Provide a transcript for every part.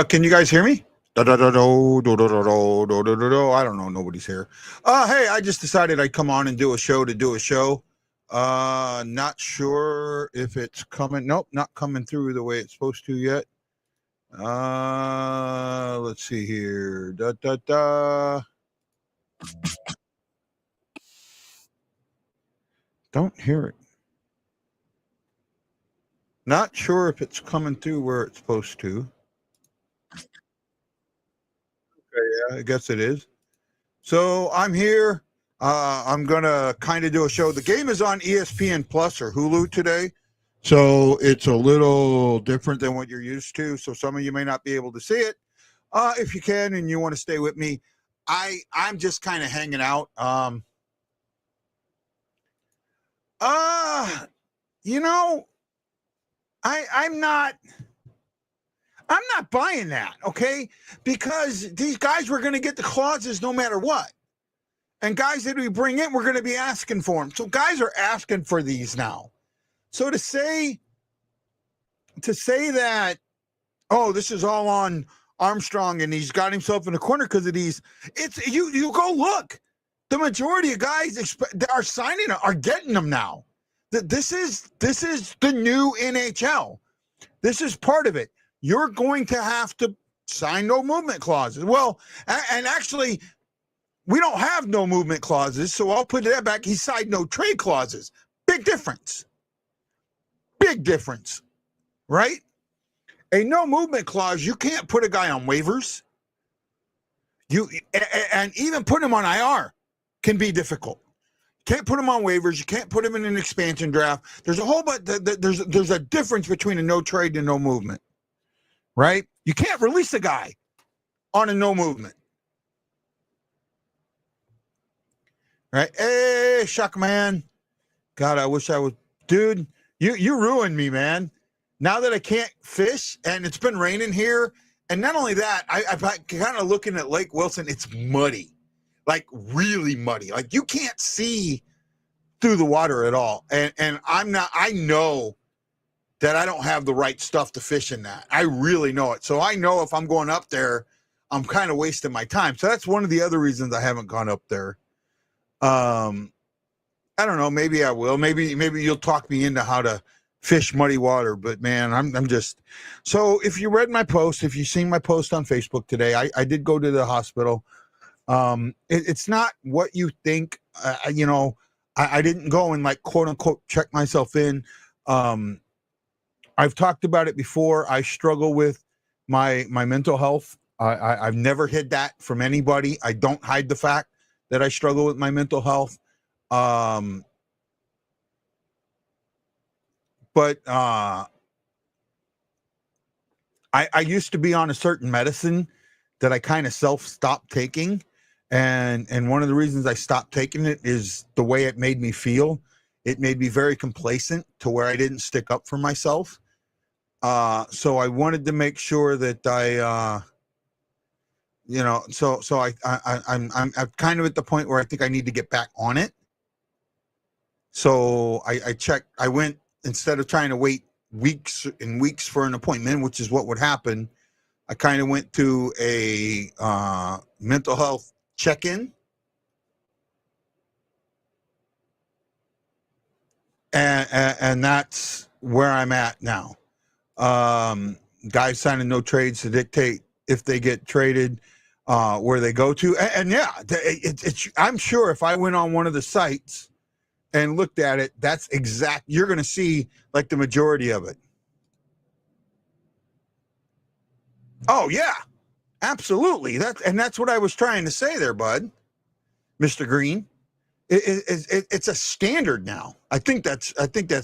Can you guys hear me? Da-da-da-do, do-do-do-do, do-do-do-do. I don't know. Nobody's here. Hey, I just decided I'd come on and do a show to do a show. Not sure if it's coming. Nope, not coming through the way it's supposed to yet. Let's see here. Da da da. Don't hear it. Not sure if it's coming through where it's supposed to. Yeah, I guess it is. So I'm here. I'm gonna kind of do a show. The game is on ESPN Plus or Hulu today, so it's a little different than what you're used to. So some of you may not be able to see it. If you can and you want to stay with me, I'm just kind of hanging out. Uh, you know, I'm not buying that. Okay, because these guys were going to get the clauses no matter what. And guys that we bring in, we're going to be asking for them. So guys are asking for these now. So to say that, oh, this is all on Armstrong and he's got himself in a corner because of these. It's you go look. The majority of guys that are signing are getting them now. This is the new NHL. This is part of it. You're going to have to sign no movement clauses. Well, and actually, we don't have no movement clauses, so I'll put that back. He signed no trade clauses. Big difference. Big difference, right? A no movement clause, you can't put a guy on waivers. And even put him on IR can be difficult. Can't put him on waivers. You can't put him in an expansion draft. There's a whole bunch. There's a difference between a no trade and no movement, right? You can't release a guy on a no movement. Right? Hey, Shuck Man. God, I wish I was. Dude, you ruined me, man. Now that I can't fish and it's been raining here, and not only that, I'm kind of looking at Lake Wilson. It's muddy, like really muddy. Like you can't see through the water at all. And I'm not. I know that I don't have the right stuff to fish in that. I really know it. So I know if I'm going up there, I'm kind of wasting my time. So that's one of the other reasons I haven't gone up there. I don't know. Maybe I will. Maybe you'll talk me into how to fish muddy water. But man, I'm just. So if you read my post, if you've seen my post on Facebook today, I did go to the hospital. It's not what you think. I didn't go and like quote unquote check myself in. I've talked about it before. I struggle with my mental health. I've never hid that from anybody. I don't hide the fact that I struggle with my mental health. But I used to be on a certain medicine that I kind of stopped taking. And one of the reasons I stopped taking it is the way it made me feel. It made me very complacent to where I didn't stick up for myself. So I wanted to make sure that I'm kind of at the point where I think I need to get back on it. So I checked. I went, instead of trying to wait weeks and weeks for an appointment, which is what would happen, I kind of went to a mental health check-in. And that's where I'm at now. Guys signing no trades to dictate if they get traded, where they go to. And yeah, I'm sure if I went on one of the sites and looked at it, that's exact. You're going to see like the majority of it. Oh yeah, absolutely. That's what I was trying to say there, bud, Mr. Green. It's a standard now. I think that's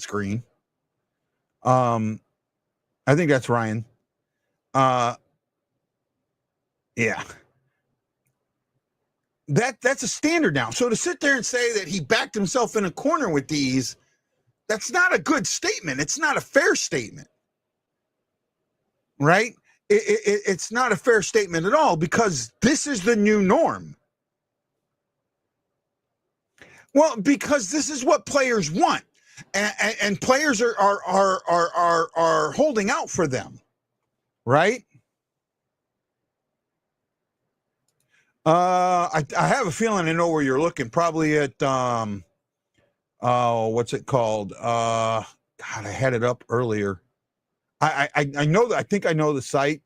Green. I think that's Ryan. Yeah. That's a standard now. So to sit there and say that he backed himself in a corner with these, that's not a good statement. It's not a fair statement. Right? It's not a fair statement at all, because this is the new norm. Well, because this is what players want, and players are holding out for them, right? I have a feeling I know where you're looking. Probably at oh, what's it called? God, I had it up earlier. I know that. I think I know the site.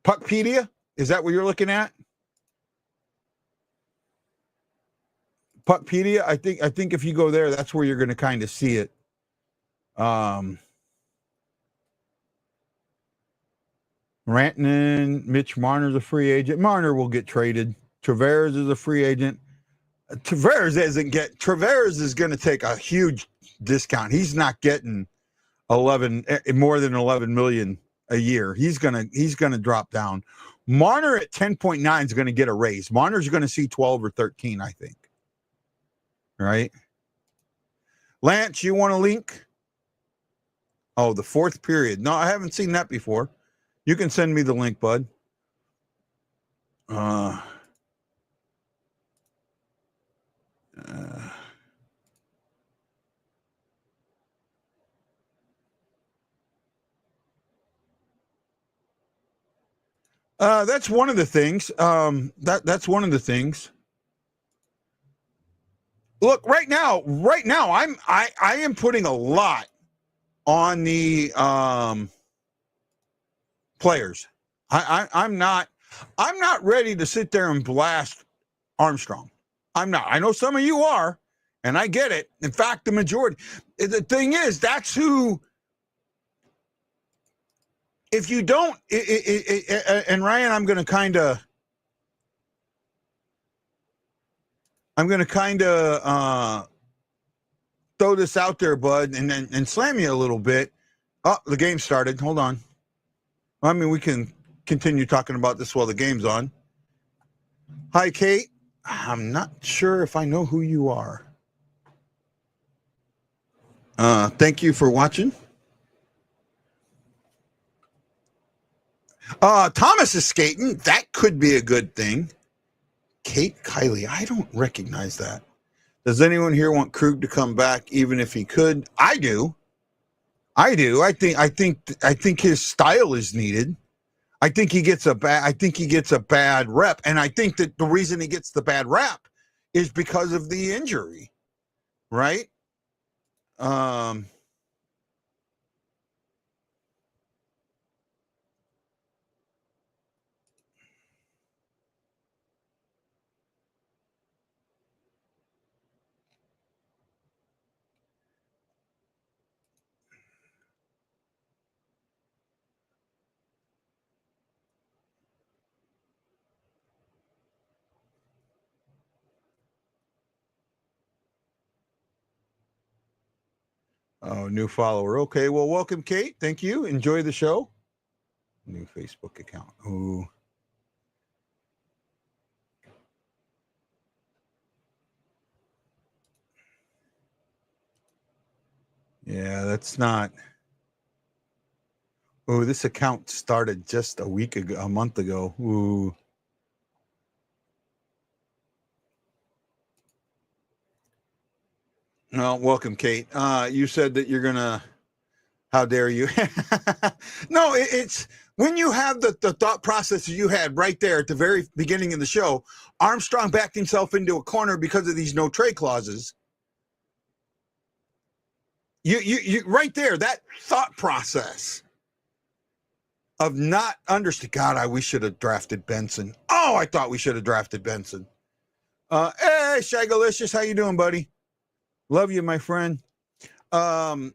Puckpedia. Is that what you're looking at? Puckpedia. I think if you go there, that's where you're going to kind of see it. Rantanen, Mitch Marner's a free agent. Marner will get traded. Tavares is a free agent. Tavares is going to take a huge discount. He's not getting more than 11 million a year. He's gonna drop down. Marner at 10.9 is going to get a raise. Marner's going to see 12 or 13, I think. Right? Lance, you want a link? Oh, the fourth period. No, I haven't seen that before. You can send me the link, bud. That's one of the things. That's one of the things. Look, right now, I am putting a lot on the players. I'm not ready to sit there and blast Armstrong. I'm not. I know some of you are, and I get it. In fact, the majority. The thing is, that's who. If you don't, and Ryan, I'm going to kind of throw this out there, bud, and slam you a little bit. Oh, the game started. Hold on. I mean, we can continue talking about this while the game's on. Hi, Kate. I'm not sure if I know who you are. Thank you for watching. Thomas is skating. That could be a good thing. Kate Kiley. I don't recognize that. Does anyone here want Krug to come back, even if he could? I do. I think his style is needed. I think he gets a bad rep, and I think that the reason he gets the bad rep is because of the injury, right? Oh, new follower. Okay, well, welcome, Kate. Thank you. Enjoy the show. New Facebook account. Ooh. Yeah, that's not. Oh, this account started just a month ago. Ooh. No, welcome, Kate. You said that you're gonna. How dare you? No, it's when you have the thought process you had right there at the very beginning of the show. Armstrong backed himself into a corner because of these no trade clauses. You right there, that thought process of not understanding. God, we should have drafted Benson. Oh, I thought we should have drafted Benson. Hey, Shagalicious, how you doing, buddy? Love you, my friend. Kind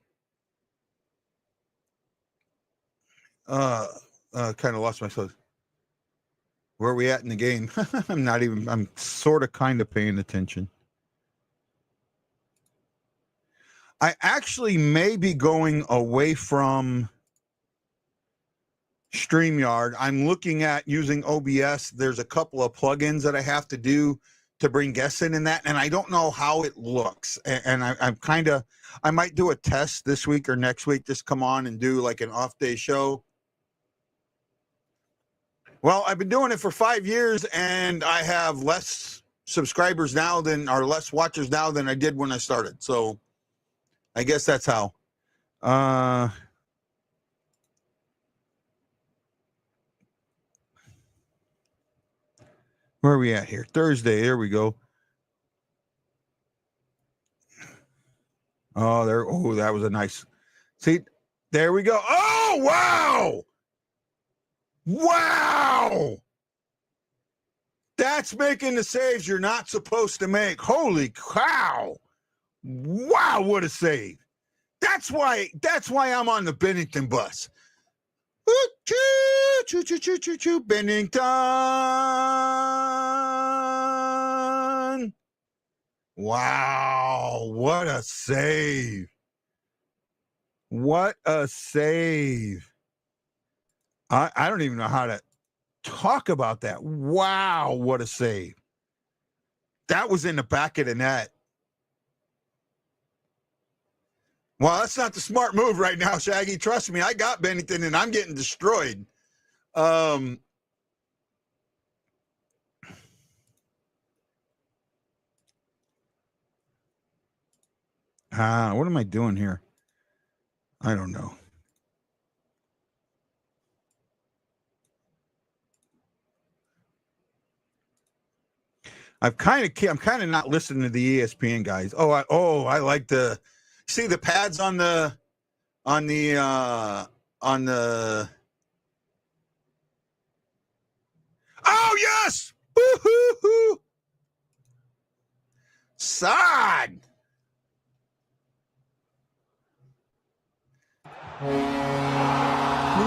of lost my thought. Where are we at in the game? I'm sort of kind of paying attention. I actually may be going away from StreamYard. I'm looking at using OBS. There's a couple of plugins that I have to do to bring guests in that, and I don't know how it looks. And I might do a test this week or next week, just come on and do like an off-day show. Well, I've been doing it for 5 years, and I have less subscribers now less watchers now than I did when I started. So I guess that's how. Where are we at here? Thursday. There we go. Oh, there. Oh, that was a nice. See, there we go. Oh, wow. Wow. That's making the saves you're not supposed to make. Holy cow. Wow, what a save. That's why I'm on the Bennington bus. Choo, choo, choo, choo, choo, Bennington. Wow, what a save. What a save. I don't even know how to talk about that. Wow, what a save. That was in the back of the net. Well, that's not the smart move right now, Shaggy. Trust me, I got Bennington and I'm getting destroyed. What am I doing here? I don't know. I'm kind of not listening to the ESPN guys. I like the see the pads on the oh yes! Woo-hoo-hoo! Sod. New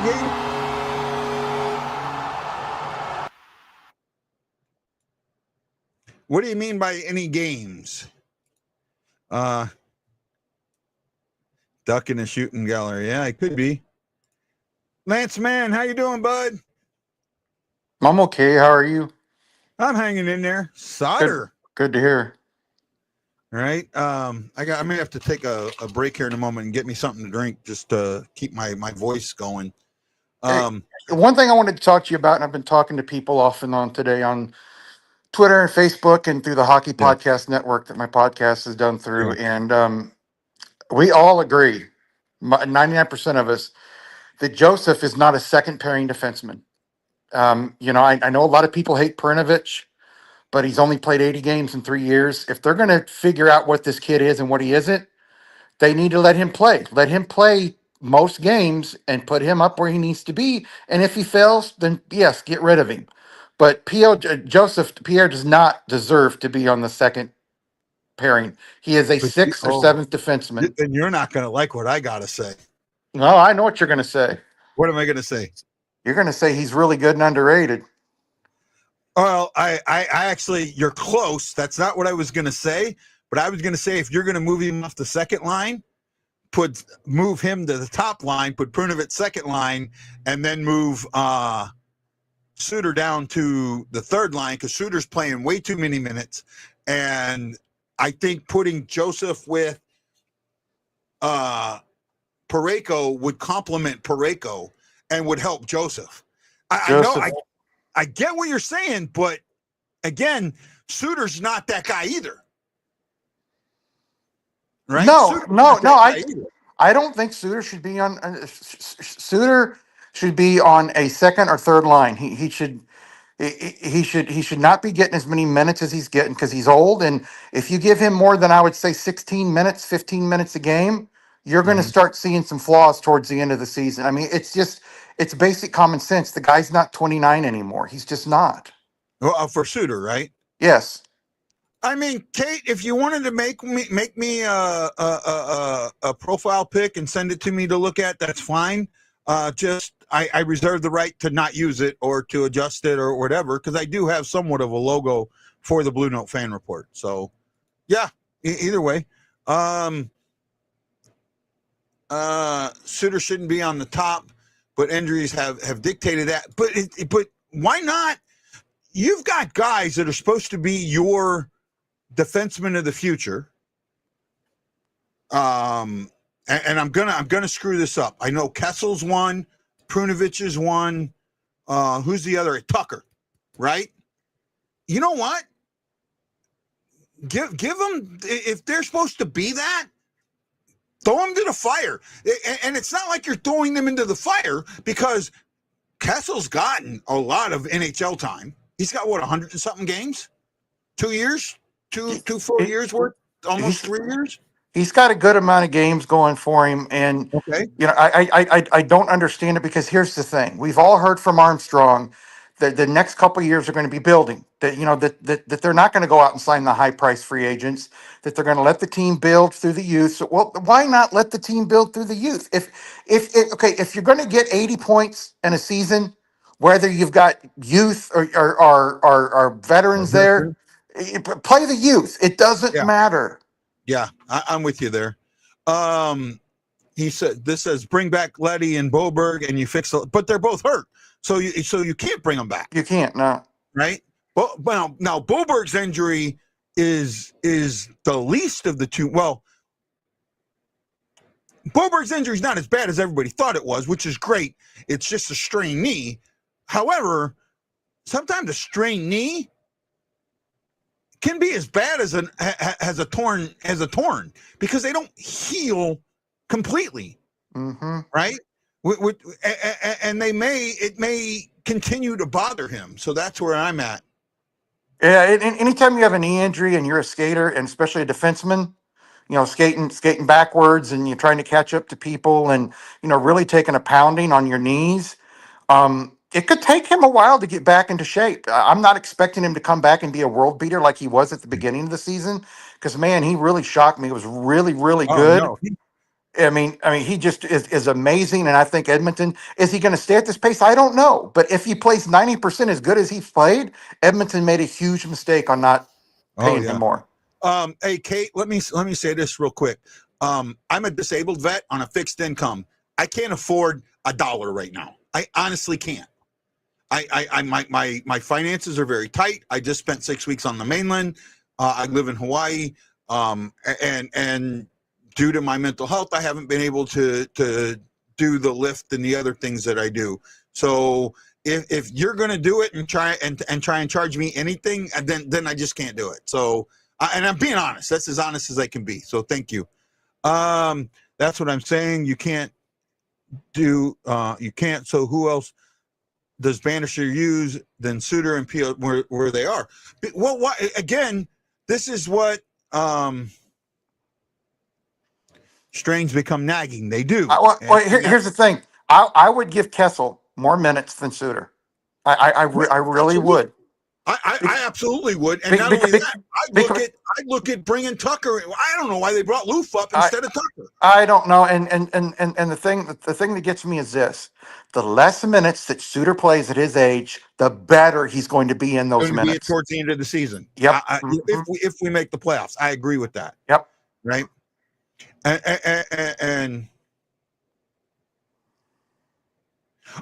game. What do you mean by any games? Duck in a shooting gallery. Yeah, it could be. Lance Man, how you doing, bud? I'm okay. How are you? I'm hanging in there. Solder. Good to hear. All right. I'm gonna have to take a break here in a moment and get me something to drink just to keep my voice going. One thing I wanted to talk to you about, and I've been talking to people off and on today on Twitter and Facebook and through the Hockey Podcast Network that my podcast is done through. And we all agree, 99% of us, that Joseph is not a second pairing defenseman. I know a lot of people hate Perinovich, but he's only played 80 games in 3 years. If they're going to figure out what this kid is and what he isn't, they need to let him play. Let him play most games and put him up where he needs to be. And if he fails, then yes, get rid of him. But Joseph Pierre does not deserve to be on the second pairing. He is a sixth or seventh defenseman. And you're not going to like what I got to say. No, I know what you're going to say. What am I going to say? You're going to say he's really good and underrated. Well, I actually, you're close. That's not what I was going to say. But I was going to say, if you're going to move him off the second line, move him to the top line, put Perinovich second line, and then move Suter down to the third line because Suter's playing way too many minutes. And I think putting Joseph with Parayko would complement Parayko and would help Joseph. I get what you're saying, but again, Suter's not that guy either. Right? I don't think Suter should be on. Suter should be on a second or third line. He should not be getting as many minutes as he's getting because he's old. And if you give him more than I would say 16 minutes, 15 minutes a game, you're going to start seeing some flaws towards the end of the season. I mean, it's basic common sense. The guy's not 29 anymore. He's just not. Well, for Suter, right? Yes. I mean, Kate, if you wanted to make me a profile pic and send it to me to look at, that's fine. I reserve the right to not use it or to adjust it or whatever because I do have somewhat of a logo for the Bluenote fan report. So, yeah, either way, Suter shouldn't be on the top, but injuries have dictated that. But why not? You've got guys that are supposed to be your defenseman of the future. And I'm gonna screw this up. I know Kessel's one, Perinovich is one. Who's the other? Tucker, right? You know what? Give them, if they're supposed to be that, throw them to the fire. And it's not like you're throwing them into the fire because Kessel's gotten a lot of NHL time. He's got what 100 and something games, 2 years, two full He- years worth, almost he's 3 years. he's got a good amount of games going for him, and Okay. I don't understand it because here's the thing: we've all heard from Armstrong that the next couple of years are going to be building. That that they're not going to go out and sign the high price free agents. That they're going to let the team build through the youth. So, well, why not let the team build through the youth? If you're going to get 80 points in a season, whether you've got youth or veterans there, play the youth. It doesn't Yeah. matter. Yeah. I'm with you there. He said, this says bring back Letty and Boberg and you fix it, but they're both hurt. So you can't bring them back. You can't, no. Right. Well, now Boberg's injury is the least of the two. Well, Boberg's injury is not as bad as everybody thought it was, which is great. It's just a strained knee. However, sometimes a strained knee can be as bad as a torn because they don't heal completely, right? And it may continue to bother him. So that's where I'm at. Yeah, anytime you have a knee injury and you're a skater, and especially a defenseman, skating backwards and you're trying to catch up to people, and really taking a pounding on your knees, it could take him a while to get back into shape. I'm not expecting him to come back and be a world beater like he was at the beginning of the season, because man, he really shocked me. It was really, really Oh good. no. I mean, he just is amazing, and I think Edmonton, is he going to stay at this pace? I don't know, but if he plays 90% as good as he's played, Edmonton made a huge mistake on not Oh paying him yeah. more. Hey Kate, let me say this real quick. I'm a disabled vet on a fixed income. I can't afford $1 right now. I honestly can't. My finances are very tight. I just spent 6 weeks on the mainland. I live in Hawaii, and due to my mental health, I haven't been able to do the lift and the other things that I do. So if you're going to do it and try and charge me anything, then I just can't do it. So and I'm being honest. That's as honest as I can be. So thank you. That's what I'm saying. You can't do. You can't. So who else does Banisher use than Suter and Peel where they are? Well, why, again, this is what strains become nagging. They do. Here's the thing. I would give Kessel more minutes than Suter. I really absolutely. would. I absolutely would. And not only that, I look at bringing Tucker. I don't know why they brought Loof up instead of Tucker. I don't know. And the thing that gets me is this: the less minutes that Suter plays at his age, the better he's going to be in those minutes towards the end of the season. Yep. If we make the playoffs, I agree with that. Yep. Right. And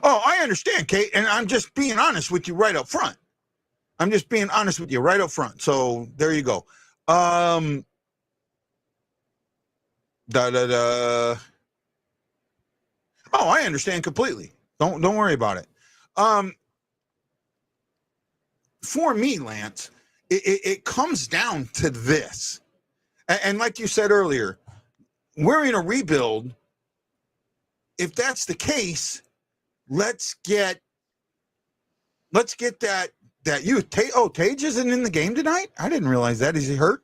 oh, I understand, Kate, and I'm just being honest with you right up front. So there you go. Oh, I understand completely. Don't worry about it. For me, Lance, it comes down to this, and like you said earlier, we're in a rebuild. If that's the case, let's get that youth. Tage isn't in the game tonight. I didn't realize that. Is he hurt?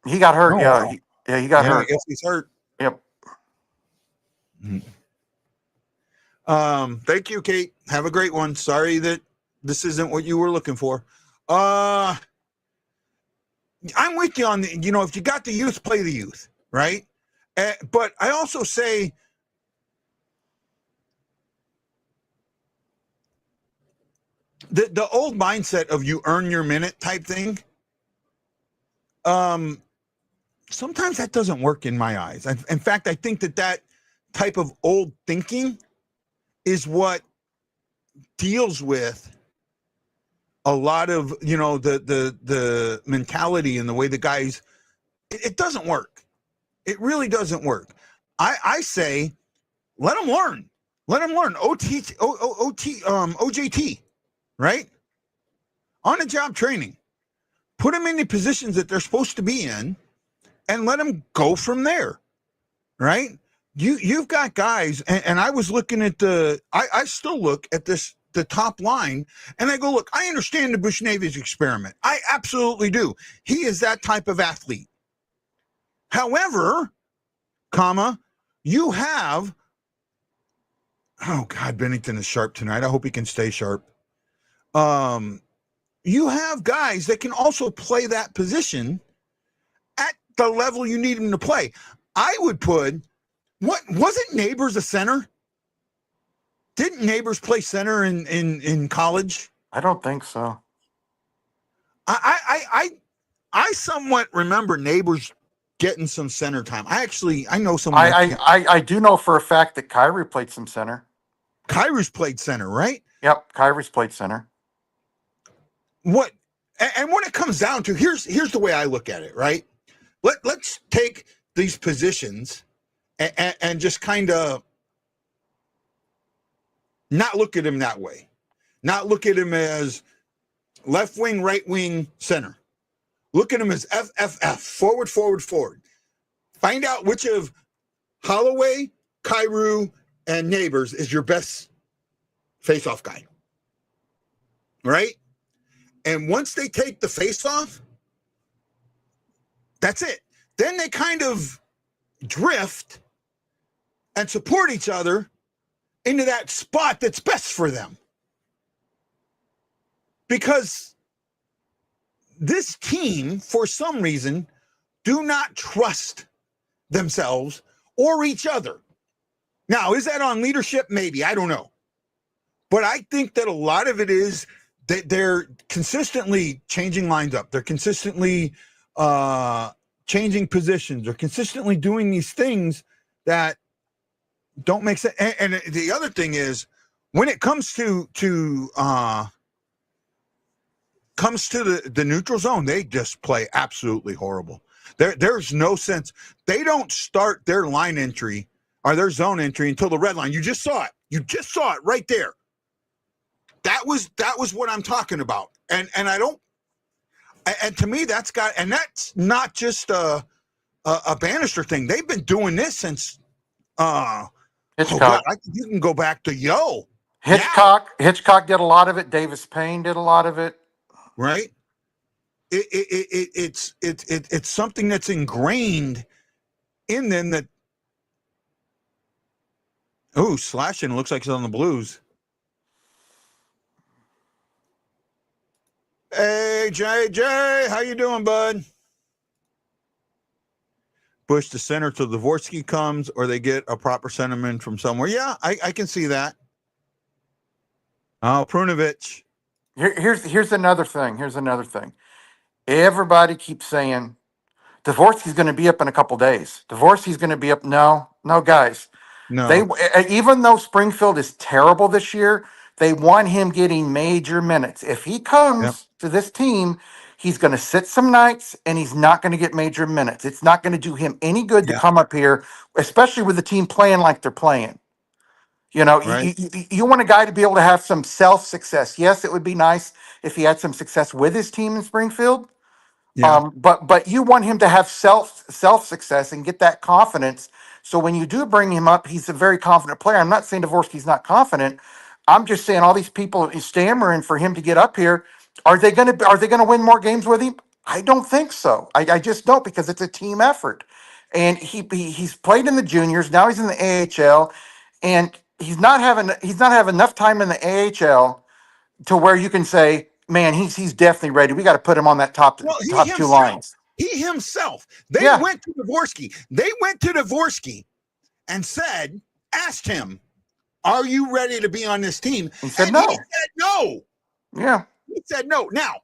He got hurt. Oh, yeah, wow. he got hurt. I guess he's hurt. Yep. Thank you, Kate. Have a great one. Sorry that this isn't what you were looking for. I'm with you on the, if you got the youth, play the youth, right? But I also say the old mindset of you earn your minute type thing, sometimes that doesn't work in my eyes. In fact, I think that type of old thinking is what deals with a lot of, the mentality and the way the guys, it doesn't work. It really doesn't work. I say, let them learn. OJT, right? On the job training. Put them in the positions that they're supposed to be in and let them go from there, right? You've got guys, and I was looking at I still look at this the top line and I go, look, I understand the Bushnavi's experiment. I absolutely do. He is that type of athlete. However, you have, oh God, Bennington is sharp tonight. I hope he can stay sharp. You have guys that can also play that position at the level you need him to play. I would put, what wasn't Neighbors a center? Didn't Neighbors play center in college? I don't think so. I somewhat remember Neighbors getting some center time. I know someone. I do know for a fact that Kyrie played some center. Kyrie's played center, right? Yep, Kyrie's played center. What? And when it comes down to, here's the way I look at it, right? Let's take these positions and just kind of not look at him that way. Not look at him as left wing, right wing, center. Look at him as FFF, forward, forward, forward. Find out which of Holloway, Kyrou, and Neighbors is your best face-off guy. Right? And once they take the face-off, that's it. Then they kind of drift and support each other into that spot that's best for them. Because this team, for some reason, do not trust themselves or each other. Now, is that on leadership? Maybe. I don't know. But I think that a lot of it is that they're consistently changing lines up. They're consistently changing positions. They're consistently doing these things that don't make sense. And the other thing is, when it comes to the neutral zone, they just play absolutely horrible. There's no sense. They don't start their line entry or their zone entry until the red line. You just saw it. You just saw it right there. That was what I'm talking about. And I don't. And to me, that's not just a Bannister thing. They've been doing this since. Hitchcock. You can go back to Hitchcock. Yeah. Hitchcock did a lot of it. Davis Payne did a lot of it. Right. It's something that's ingrained in them that. Oh, slashing looks like it's on the Blues. Hey, JJ, how you doing, bud? Bush to center till Dvorsky comes, or they get a proper sentiment from somewhere. Yeah, I can see that. Oh, Prunovich. Here's another thing. Everybody keeps saying Dvorsky's going to be up in a couple days. Dvorsky's going to be up. No, guys. No. Even though Springfield is terrible this year, they want him getting major minutes. If he comes to this team, he's going to sit some nights and he's not going to get major minutes. It's not going to do him any good to come up here, especially with the team playing like they're playing. You know, right. you want a guy to be able to have some self-success. Yes, it would be nice if he had some success with his team in Springfield. Yeah. But you want him to have self-success and get that confidence. So when you do bring him up, he's a very confident player. I'm not saying Dvorsky's not confident. I'm just saying all these people stammering for him to get up here. Are they gonna win more games with him? I don't think so. I just don't, because it's a team effort. And he's played in the juniors. Now he's in the AHL, and he's not having enough time in the AHL to where you can say, man, he's definitely ready. We got to put him on that top two lines. He himself. They went to Dvorsky. They went to Dvorsky and asked him, "Are you ready to be on this team?" He said no. He said no. Yeah. He said no. Now,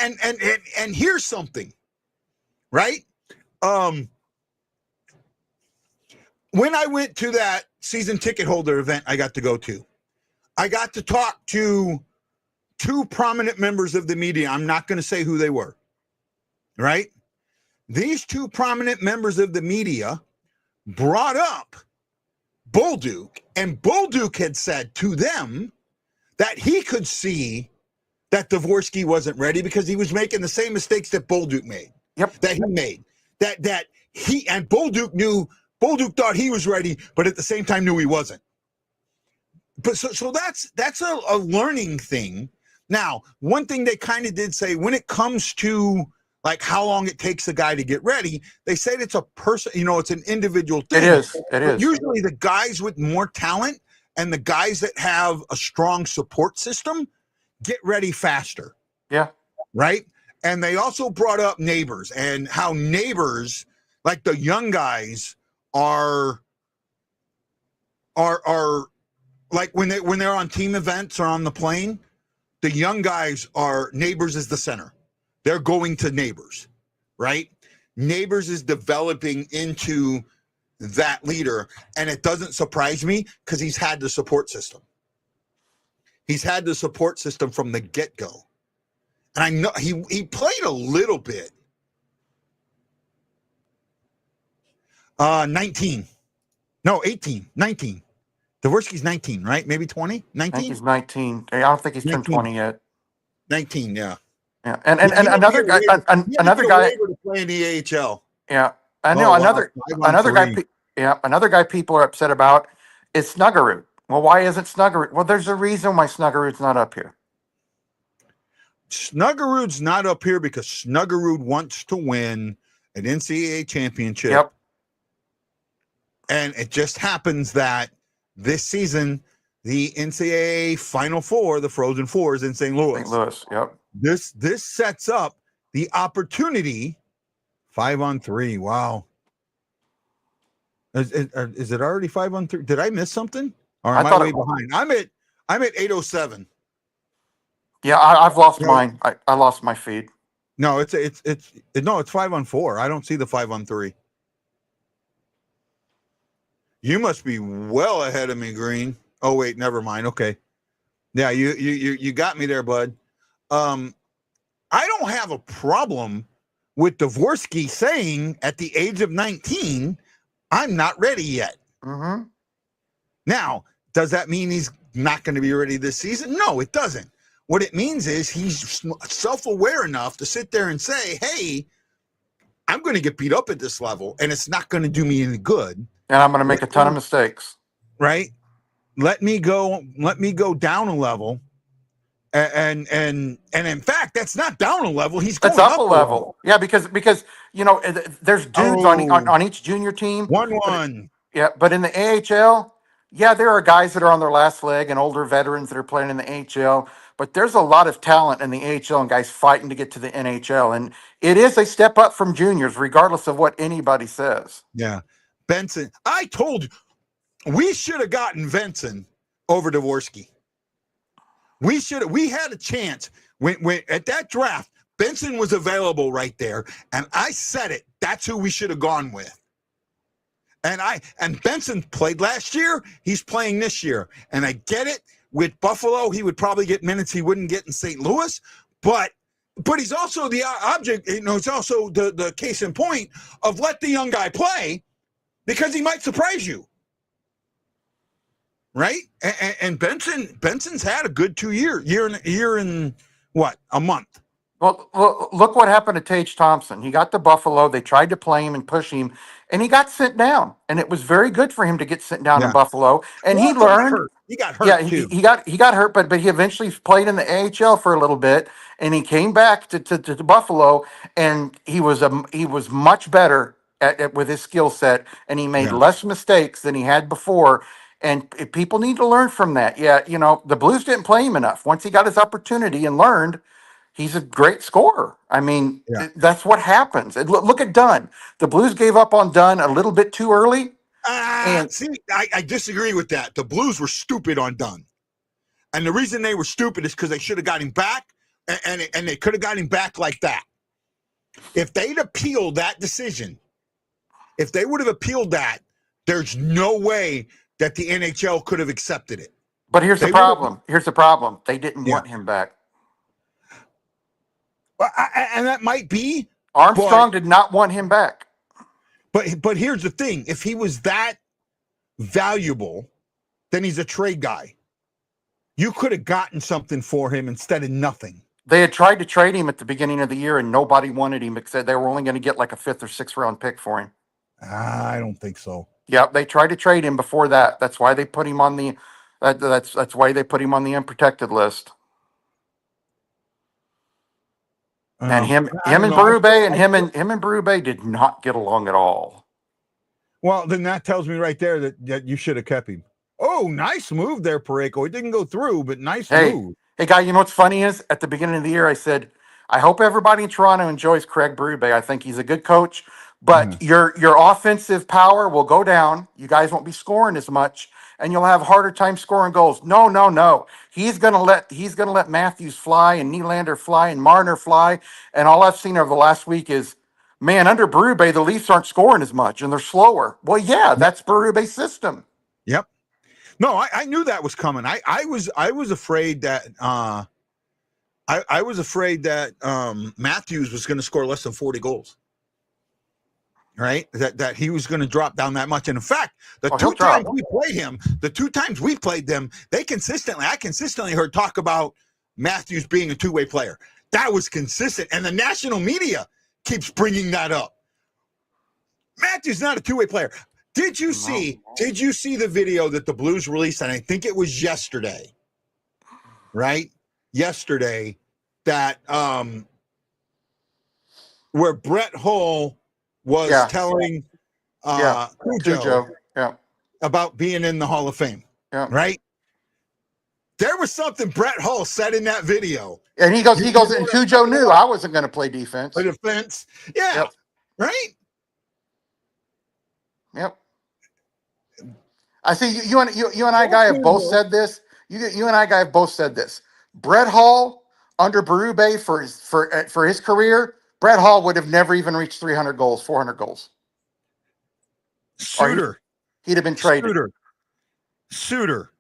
and here's something, right? When I went to that season ticket holder event I got to go to, I got to talk to two prominent members of the media. I'm not going to say who they were, right? These two prominent members of the media brought up Bolduc, and Bolduc had said to them that he could see that Dvorsky wasn't ready because he was making the same mistakes that Bolduc made. Yep. That he made. That he and Bolduc thought he was ready, but at the same time knew he wasn't. but so that's a learning thing. Now, one thing they kind of did say when it comes to like how long it takes a guy to get ready, they said it's a person, it's an individual thing. It is. But usually the guys with more talent and the guys that have a strong support system get ready faster. Yeah. Right. And they also brought up neighbors and how neighbors, like the young guys, are like when they're on team events or on the plane, the young guys are neighbors is the center. They're going to neighbors, right? Neighbors is developing into that leader, and it doesn't surprise me because he's had the support system. He's had the support system from the get-go. And I know he played a little bit. 19. No, 18, 19. Dvorsky's 19, right? Maybe 20? 19? I think he's 19. I don't think he's turned 20 yet. 19, yeah. Yeah. And another guy to play in the AHL. Yeah. I know another guy people are upset about is Snuggerud. Well, why isn't Snuggerud? Well, there's a reason why Snuggerud's not up here. Snuggerud's not up here because Snuggerud wants to win an NCAA championship. Yep. And it just happens that this season, the NCAA Final Four, the Frozen Four, is in St. Louis. St. Louis, yep. This sets up the opportunity. 5-on-3. Wow. Is it already 5-on-3? Did I miss something? Or am I way behind? I'm at 8:07. Yeah, I've lost mine. I lost my feed. No, it's 5-on-4. I don't see the 5-on-3. You must be well ahead of me, Green. Oh wait, never mind. Okay, yeah, you got me there, bud. I don't have a problem with Dvorsky saying at the age of 19, I'm not ready yet. Mm-hmm. Now, does that mean he's not going to be ready this season? No, it doesn't. What it means is he's self-aware enough to sit there and say, hey, I'm going to get beat up at this level, and it's not going to do me any good. And I'm going to make a ton of mistakes. Right? Let me go down a level. And in fact, that's not down a level. He's going up a level. Yeah, because there's dudes on each junior team. 1-1. Yeah, but in the AHL, yeah, there are guys that are on their last leg and older veterans that are playing in the AHL. But there's a lot of talent in the AHL and guys fighting to get to the NHL. And it is a step up from juniors, regardless of what anybody says. Yeah. Benson, I told you, we should have gotten Benson over Dvorsky. We had a chance when at that draft, Benson was available right there. And I said it. That's who we should have gone with. And Benson played last year. He's playing this year. And I get it. With Buffalo, he would probably get minutes he wouldn't get in St. Louis. But he's also the object, it's also the case in point of let the young guy play because he might surprise you. Right? And Benson's had a good 2 year and what, a month. Well, look what happened to Tage Thompson. He got to Buffalo. They tried to play him and push him, and he got sent down. And it was very good for him to get sent down in Buffalo. And he learned. He got hurt too. He got hurt, but he eventually played in the AHL for a little bit, and he came back to Buffalo, and he was much better with his skill set, and he made less mistakes than he had before. And people need to learn from that. Yeah, the Blues didn't play him enough. Once he got his opportunity and learned, he's a great scorer. I mean, that's what happens. Look at Dunn. The Blues gave up on Dunn a little bit too early. I disagree with that. The Blues were stupid on Dunn. And the reason they were stupid is because they should have got him back, and they could have got him back like that. If they'd appealed that decision, if they would have appealed that, there's no way that the NHL could have accepted it. But here's the problem. They didn't want him back. And that might be. Armstrong did not want him back. But here's the thing. If he was that valuable, then he's a trade guy. You could have gotten something for him instead of nothing. They had tried to trade him at the beginning of the year, and nobody wanted him except they were only going to get like a 5th or 6th round pick for him. I don't think so. Yeah, they tried to trade him before that. That's why they put him on the That's why they put him on the unprotected list. And I him don't and know. Berube him and Berube did not get along at all. Well, then that tells me right there that you should have kept him. Oh, nice move there, Pareko. It didn't go through, but nice move. Hey, guy, you know what's funny is at the beginning of the year, I said, I hope everybody in Toronto enjoys Craig Berube. I think he's a good coach, but your offensive power will go down. You guys won't be scoring as much, and you'll have harder time scoring goals. No, no, no. He's gonna let Matthews fly and Nylander fly and Marner fly. And all I've seen over the last week is, man, under Berube, the Leafs aren't scoring as much and they're slower. Well, yeah, that's Berube's system. Yep. No, I knew that was coming. I was afraid that I was afraid that Matthews was going to score less than 40 goals. Right? That he was going to drop down that much. And in fact, the two times we played them, I consistently heard talk about Matthews being a two-way player. That was consistent. And the national media keeps bringing that up. Matthews not a two-way player. Did you see the video that the Blues released? And I think it was yesterday, right? Yesterday, that where Brett Hull was telling Cujo about being in the Hall of Fame, right? There was something Brett Hull said in that video. And he goes, and Cujo knew I wasn't going to play defense. Play defense. Yeah. Right? Yep. I see you and I guy have both said this. You and I guy have both said this. Brett Hall under Berube for his career, Brett Hall would have never even reached 300 goals, 400 goals. Suter. He'd have been traded. Suter.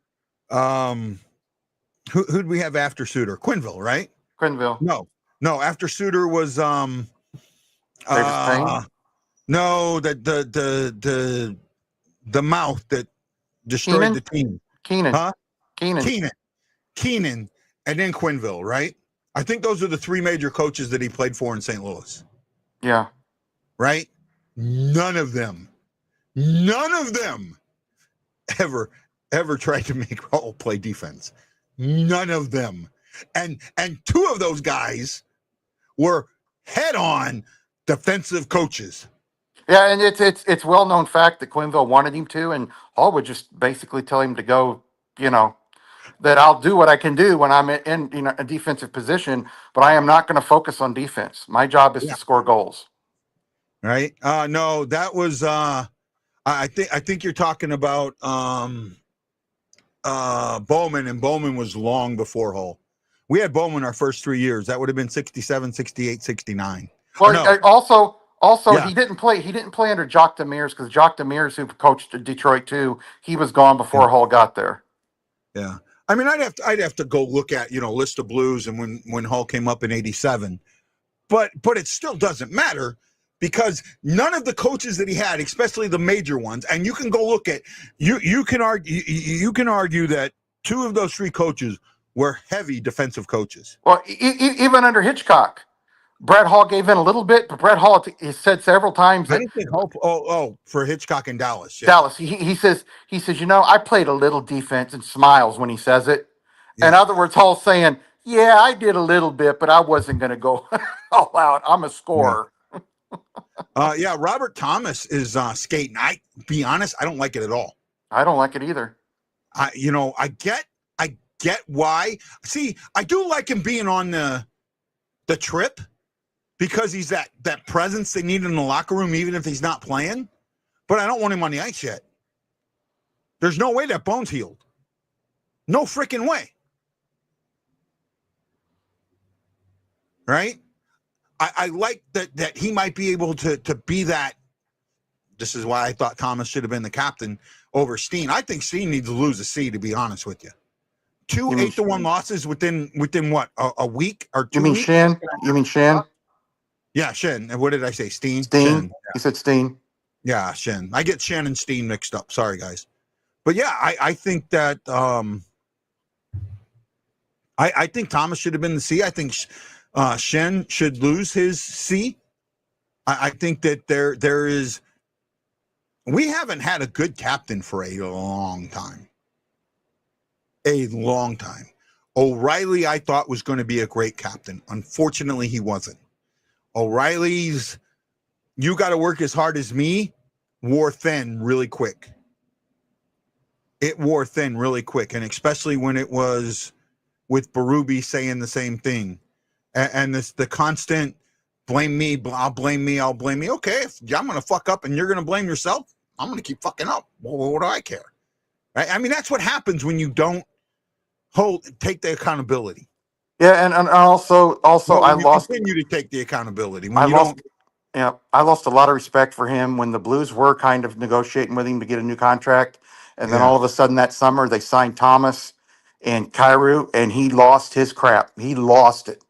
Who'd we have after Suter? Quenneville, right? Quenneville. No. After Suter was no, the mouth that destroyed the team. Keenan, and then Quenneville, right? I think those are the three major coaches that he played for in St. Louis. Yeah. Right? None of them ever tried to make Hall play defense. None of them. And two of those guys were head-on defensive coaches. Yeah, and it's well-known fact that Quenneville wanted him to, and Hall would just basically tell him to go, that I'll do what I can do when I'm in a defensive position, but I am not going to focus on defense. My job is to score goals. Right? No, that was I think you're talking about Bowman, and Bowman was long before Hull. We had Bowman our first 3 years. That would have been 67, 68, 69. Well, also he didn't play under Jacques Demers, because Jacques Demers, who coached Detroit too, he was gone before Hull got there. Yeah. I mean, I'd have to go look at, list of Blues and when Hull came up in 87. But it still doesn't matter, because none of the coaches that he had, especially the major ones, and you can go look at you can argue that two of those three coaches were heavy defensive coaches. Well, even under Hitchcock, Brett Hall gave in a little bit, but Brett Hall has said several times that. I didn't think Hull, for Hitchcock in Dallas. Yeah. Dallas. He says, I played a little defense, and smiles when he says it. Yeah. In other words, Hall's saying, yeah, I did a little bit, but I wasn't going to go all out. I'm a scorer. Yeah. Robert Thomas is skating. Be honest, I don't like it at all. I don't like it either. I get why. See, I do like him being on the trip, because he's that presence they need in the locker room, even if he's not playing. But I don't want him on the ice yet. There's no way that bone's healed. No freaking way. Right? I like that he might be able to be that. This is why I thought Thomas should have been the captain over Steen. I think Steen needs to lose a C, to be honest with you. 2 8-1 losses within what, a week or 2 weeks? You mean Shen? Yeah, Shen. And what did I say? Steen? Steen. You said Steen. Yeah, Shen. I get Shen and Steen mixed up. Sorry, guys. But yeah, I think that I think Thomas should have been the C. I think Shen should lose his C. I think that there is. We haven't had a good captain for a long time. a long time. O'Reilly, I thought, was going to be a great captain. Unfortunately, he wasn't. O'Reilly's "you got to work as hard as me" wore thin really quick. It wore thin really quick, and especially when it was with Berube saying the same thing. And the constant blame me, I'll blame me, I'll blame me. Okay, if I'm going to fuck up and you're going to blame yourself, I'm going to keep fucking up. Well, what do I care? Right? I mean, that's what happens when you don't take the accountability. Yeah, and also Well, I when you lost continue to take the accountability, when I you lost don't. yeah, I lost a lot of respect for him when the Blues were kind of negotiating with him to get a new contract, and then Yeah, all of a sudden that summer they signed Thomas and Kyrou, and he lost his crap. He lost it.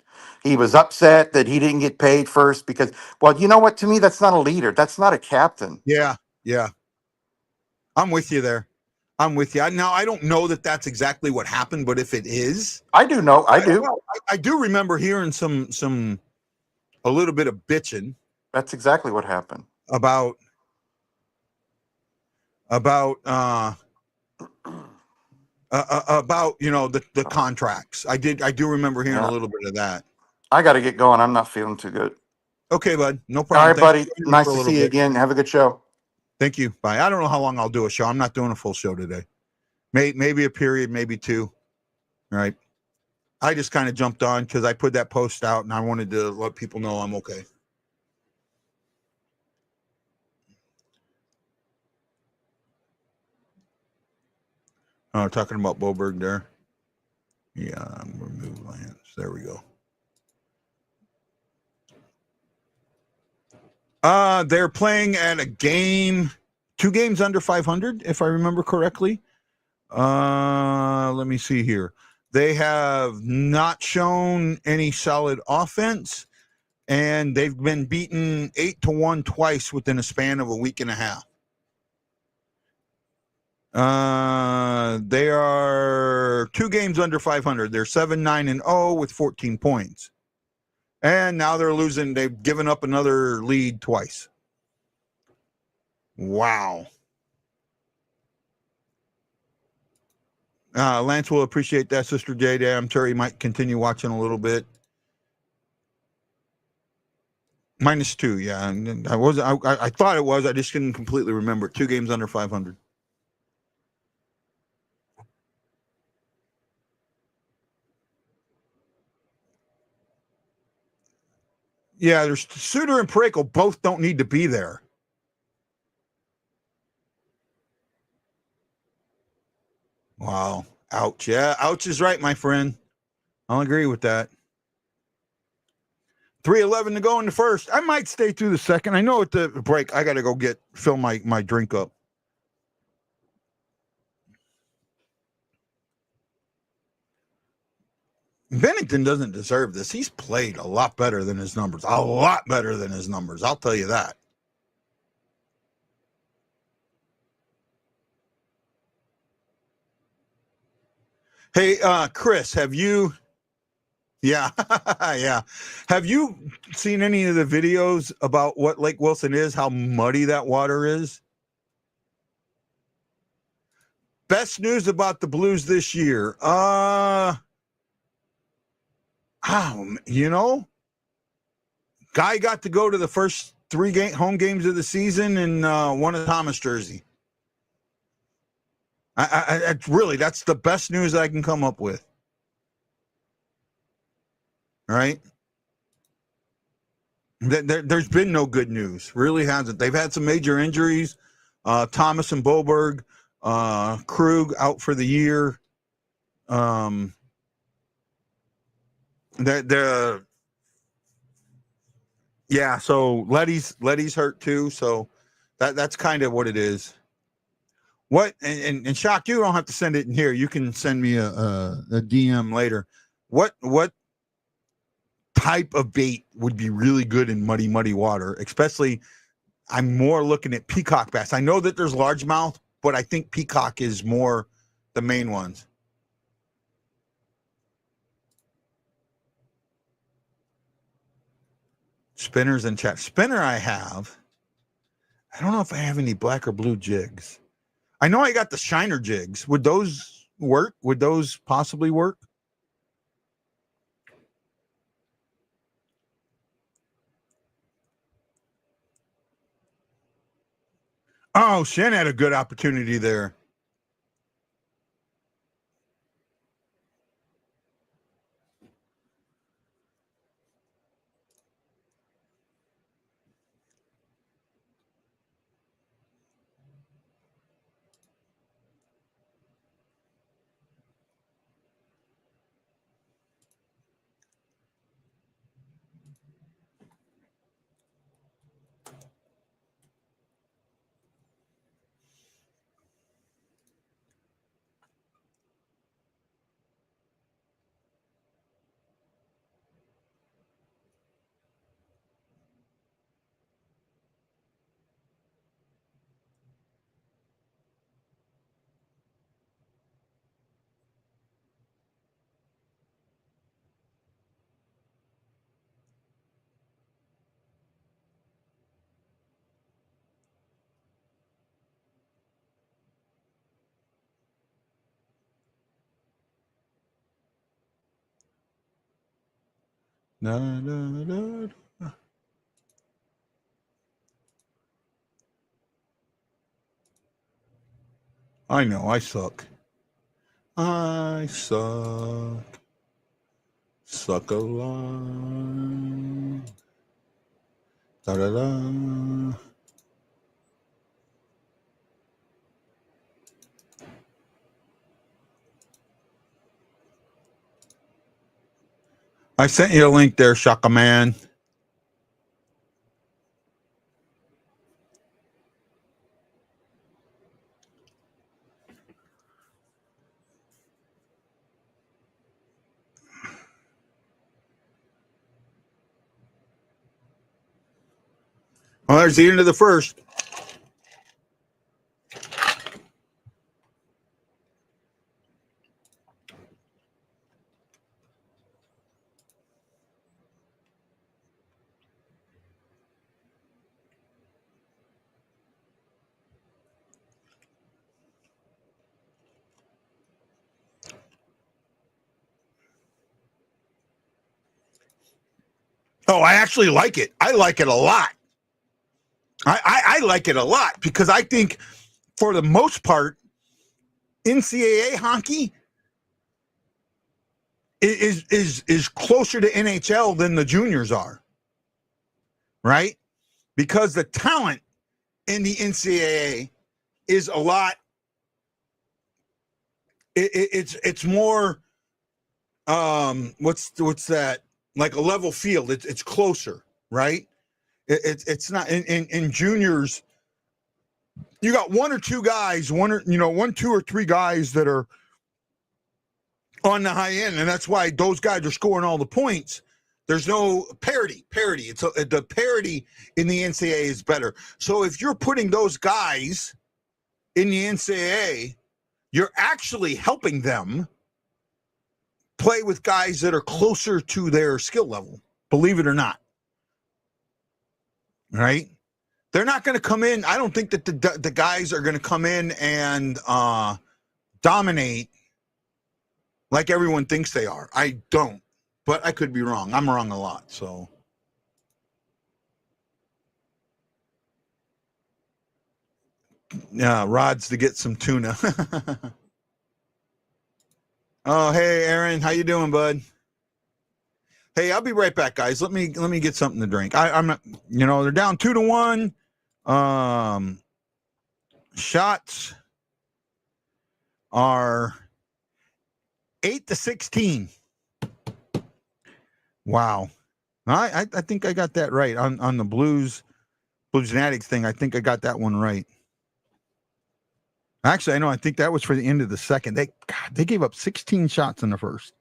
He was upset that he didn't get paid first because, well, you know what? To me, that's not a leader. That's not a captain. yeah, yeah. I'm with you there. I'm with you. Now, I don't know that that's exactly what happened, but if it is, I do know. I do. I do remember hearing a little bit of bitching That's exactly what happened. about about the contracts. I do remember hearing a Yeah, little bit of that. I got to get going. I'm not feeling too good. Okay, bud, no All problem. right, Thanks buddy. for joining me Nice for a to little see you bit. again. Have a good show. Thank you. Bye. I don't know how long I'll do a show. I'm not doing a full show today. Maybe a period, maybe two. All right. I just kind of jumped on because I put that post out and I wanted to let people know I'm okay. Talking about Boberg there. Yeah, remove Lance. There we go. They're playing at a game, 2 games under 500, if I remember correctly. Let me see here. They have not shown any solid offense, and they've been beaten 8-1 twice within a span of a week and a half. They are 2 games under 500. They're 7-9-0 with 14 points. And now they're losing. They've given up another lead twice. Wow. Lance will appreciate that, Sister J. I'm sure he might continue watching a little bit. -2, yeah. And I thought it was. I just couldn't completely remember. 2 games under 500. Yeah, there's Suter and Pareko both don't need to be there. Wow. Ouch. Yeah, ouch is right, my friend. I'll agree with that. 3:11 to go in the first. I might stay through the second. I know at the break I got to go fill my drink up. Bennington doesn't deserve this. He's played a lot better than his numbers. A lot better than his numbers. I'll tell you that. Hey, Chris, have you? Yeah, yeah. Have you seen any of the videos about what Lake Wilson is? How muddy that water is? Best news about the Blues this year. Guy got to go to the first 3 home games of the season and won a Thomas jersey. That's the best news I can come up with. Right? There's been no good news. Really hasn't. They've had some major injuries. Thomas and Boberg, Krug out for the year. So Letty's hurt too. So that's kind of what it is. What and Shock, you don't have to send it in here. You can send me a DM later. What type of bait would be really good in muddy water? Especially, I'm more looking at peacock bass. I know that there's largemouth, but I think peacock is more the main ones. Spinners and chat. Spinner I have. I don't know if I have any black or blue jigs. I know I got the shiner jigs. Would those work? Would those possibly work? Oh, Shen had a good opportunity there. Da, da, da, da. I know, I suck. I suck. Suck a lot. Da, da, da. I sent you a link there, Shaka Man. Well, there's the end of the first. Oh, I actually like it. I like it a lot. I like it a lot because I think for the most part, NCAA hockey is closer to NHL than the juniors are, right? Because the talent in the NCAA is a lot. It's more what's that, like a level field. It's closer, right? It's not in juniors. You got one or two guys, one, two or three guys that are on the high end, and that's why those guys are scoring all the points. There's no parity. It's the parity in the NCAA is better. So if you're putting those guys in the NCAA, you're actually helping them play with guys that are closer to their skill level. Believe it or not, right? They're not going to come in. I don't think that the guys are going to come in and dominate like everyone thinks they are. I don't, but I could be wrong. I'm wrong a lot. So, yeah, rods to get some tuna. Oh, hey, Aaron, how you doing, bud? Hey, I'll be right back, guys. Let me get something to drink. I'm not, they're down 2-1. Shots are 8-16. Wow. I think I got that right on the Blues Fanatics thing. I think I got that one right. Actually, I know. I think that was for the end of the second. They gave up 16 shots in the first.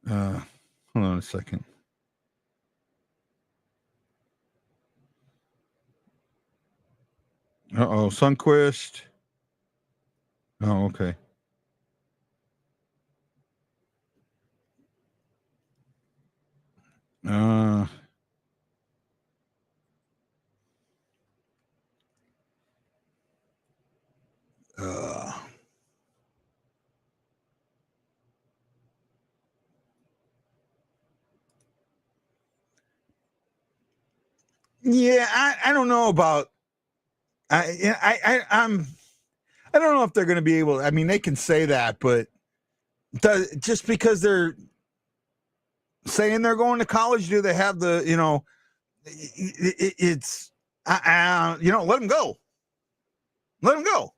Hold on a second. Uh-oh, Sunquist. Oh, okay. Yeah, I don't know about. I don't know if they're going to be able. I mean, they can say that, but just because they're saying they're going to college, do they have the? It's let them go. Let them go.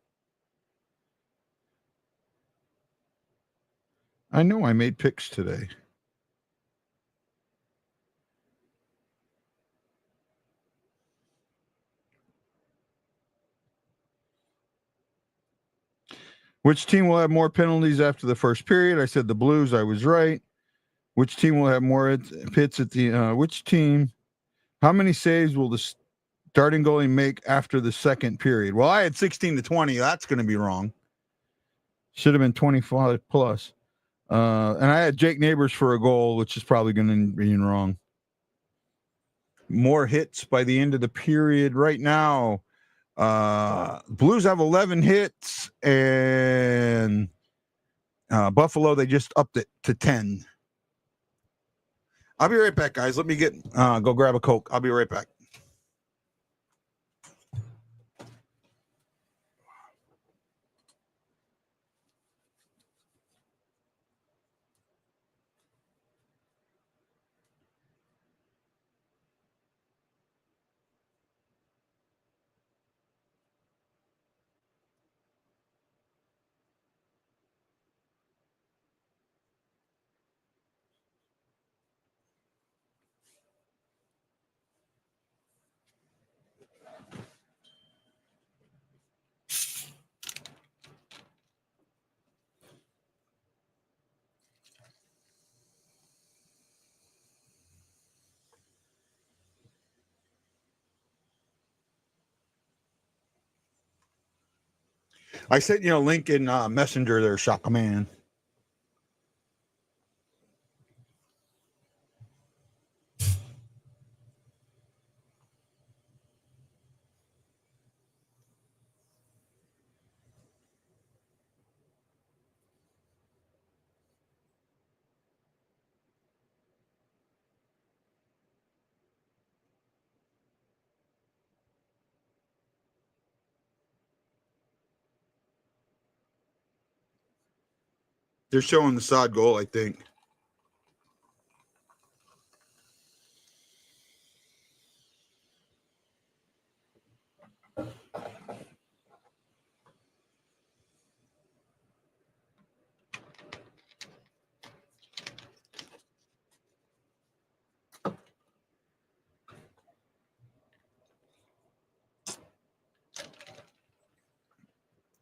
I know I made picks today. Which team will have more penalties after the first period? I said the Blues. I was right. Which team will have more hits at the? Which team? How many saves will the starting goalie make after the second period? Well, I had 16-20. That's going to be wrong. Should have been 25 plus. And I had Jake Neighbors for a goal, which is probably going to be wrong. More hits by the end of the period. Right now, Blues have 11 hits, and Buffalo, they just upped it to 10. I'll be right back, guys. Let me go grab a Coke. I'll be right back. I sent you a link in Messenger there, Shaka Man. They're showing the side goal, I think.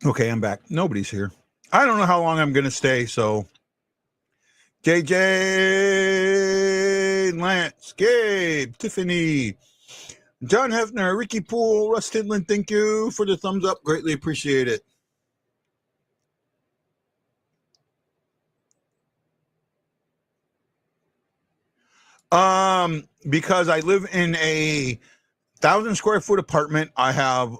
Okay, I'm back. Nobody's here. I don't know how long I'm going to stay, so JJ, Lance, Gabe, Tiffany, John Hefner, Ricky Poole, Russ Tidland, thank you for the thumbs up. Greatly appreciate it. Because I live in a 1,000 square foot apartment. I have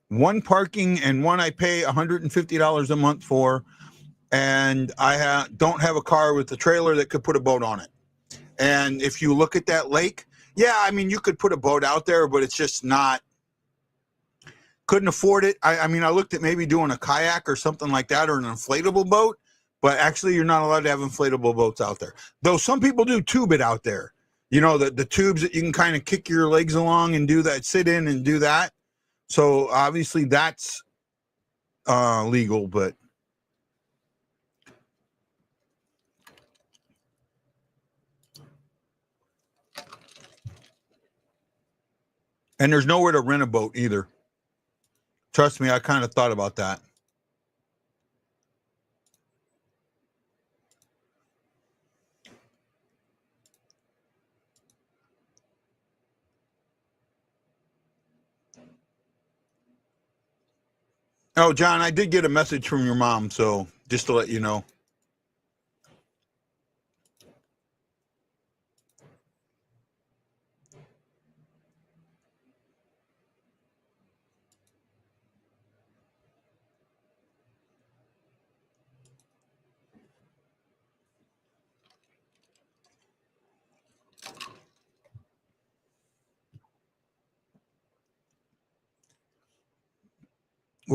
one parking and one I pay $150 a month for, and I don't have a car with a trailer that could put a boat on it. And if you look at that lake, yeah, I mean, you could put a boat out there, but it's just not, couldn't afford it. I mean, I looked at maybe doing a kayak or something like that, or an inflatable boat, but actually you're not allowed to have inflatable boats out there. Though some people do tube it out there. You know, the tubes that you can kind of kick your legs along and do that, sit in and do that. So obviously that's legal, but and there's nowhere to rent a boat either. Trust me, I kind of thought about that. Oh, John, I did get a message from your mom, so just to let you know.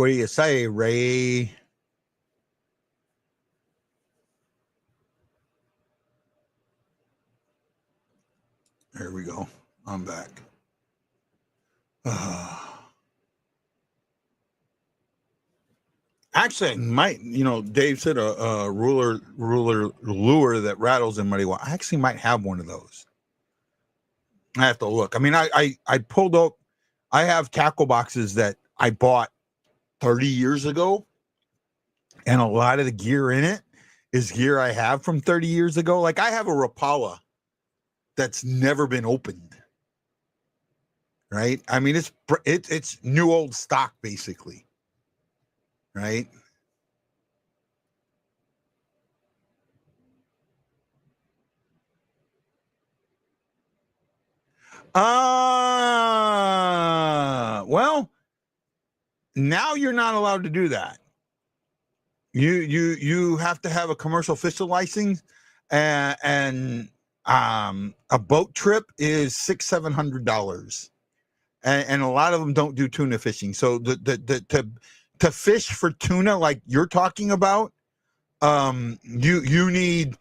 What do you say, Ray? There we go. I'm back. Actually, Dave said a ruler lure that rattles in muddy water. I actually might have one of those. I have to look. I mean, I pulled up. I have tackle boxes that I bought 30 years ago, and a lot of the gear in it is gear I have from 30 years ago. Like I have a Rapala that's never been opened. Right? I mean, it's new old stock basically. Right? Well, now you're not allowed to do that. You have to have a commercial fishing license, and a boat trip is $600-700, and a lot of them don't do tuna fishing. So to fish for tuna like you're talking about, you need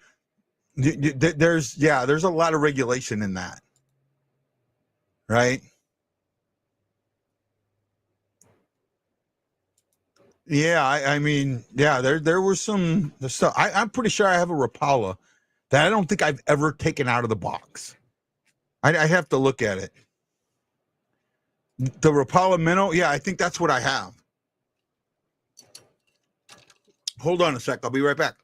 there's a lot of regulation in that, right? Yeah, I mean, yeah, there was some the stuff. I'm pretty sure I have a Rapala that I don't think I've ever taken out of the box. I have to look at it. The Rapala minnow, yeah, I think that's what I have. Hold on a sec, I'll be right back.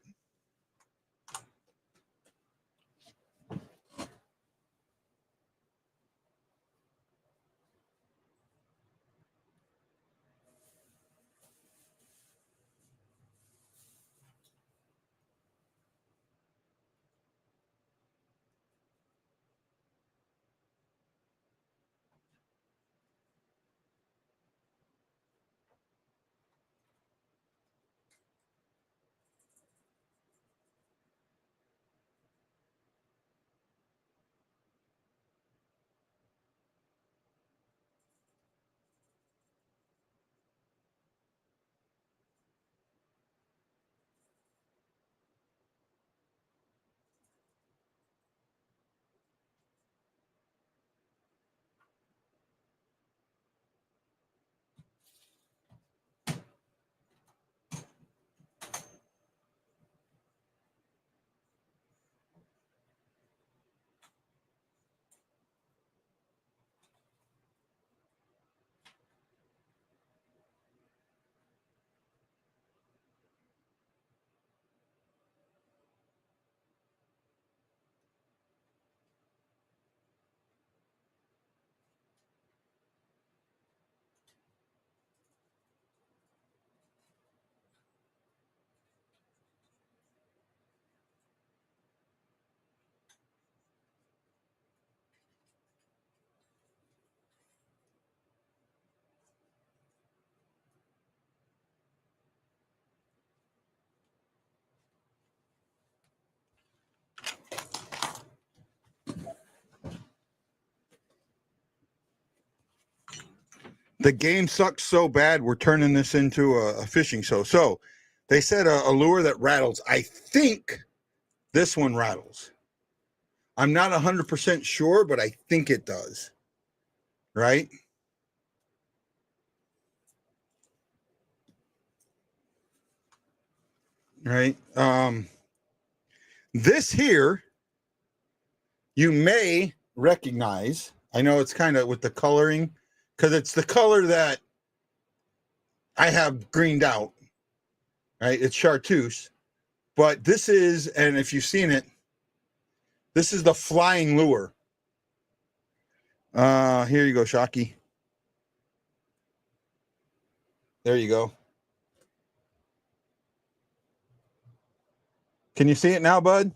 The game sucks so bad, we're turning this into a fishing show. So they said a lure that rattles. I think this one rattles. I'm not 100% sure, but I think it does. Right? Right? This here, you may recognize. I know it's kind of with the coloring, because it's the color that I have greened out. Right? It's chartreuse. But this is, and if you've seen it, this is the flying lure. Here you go, Shocky. There you go. Can you see it now, bud?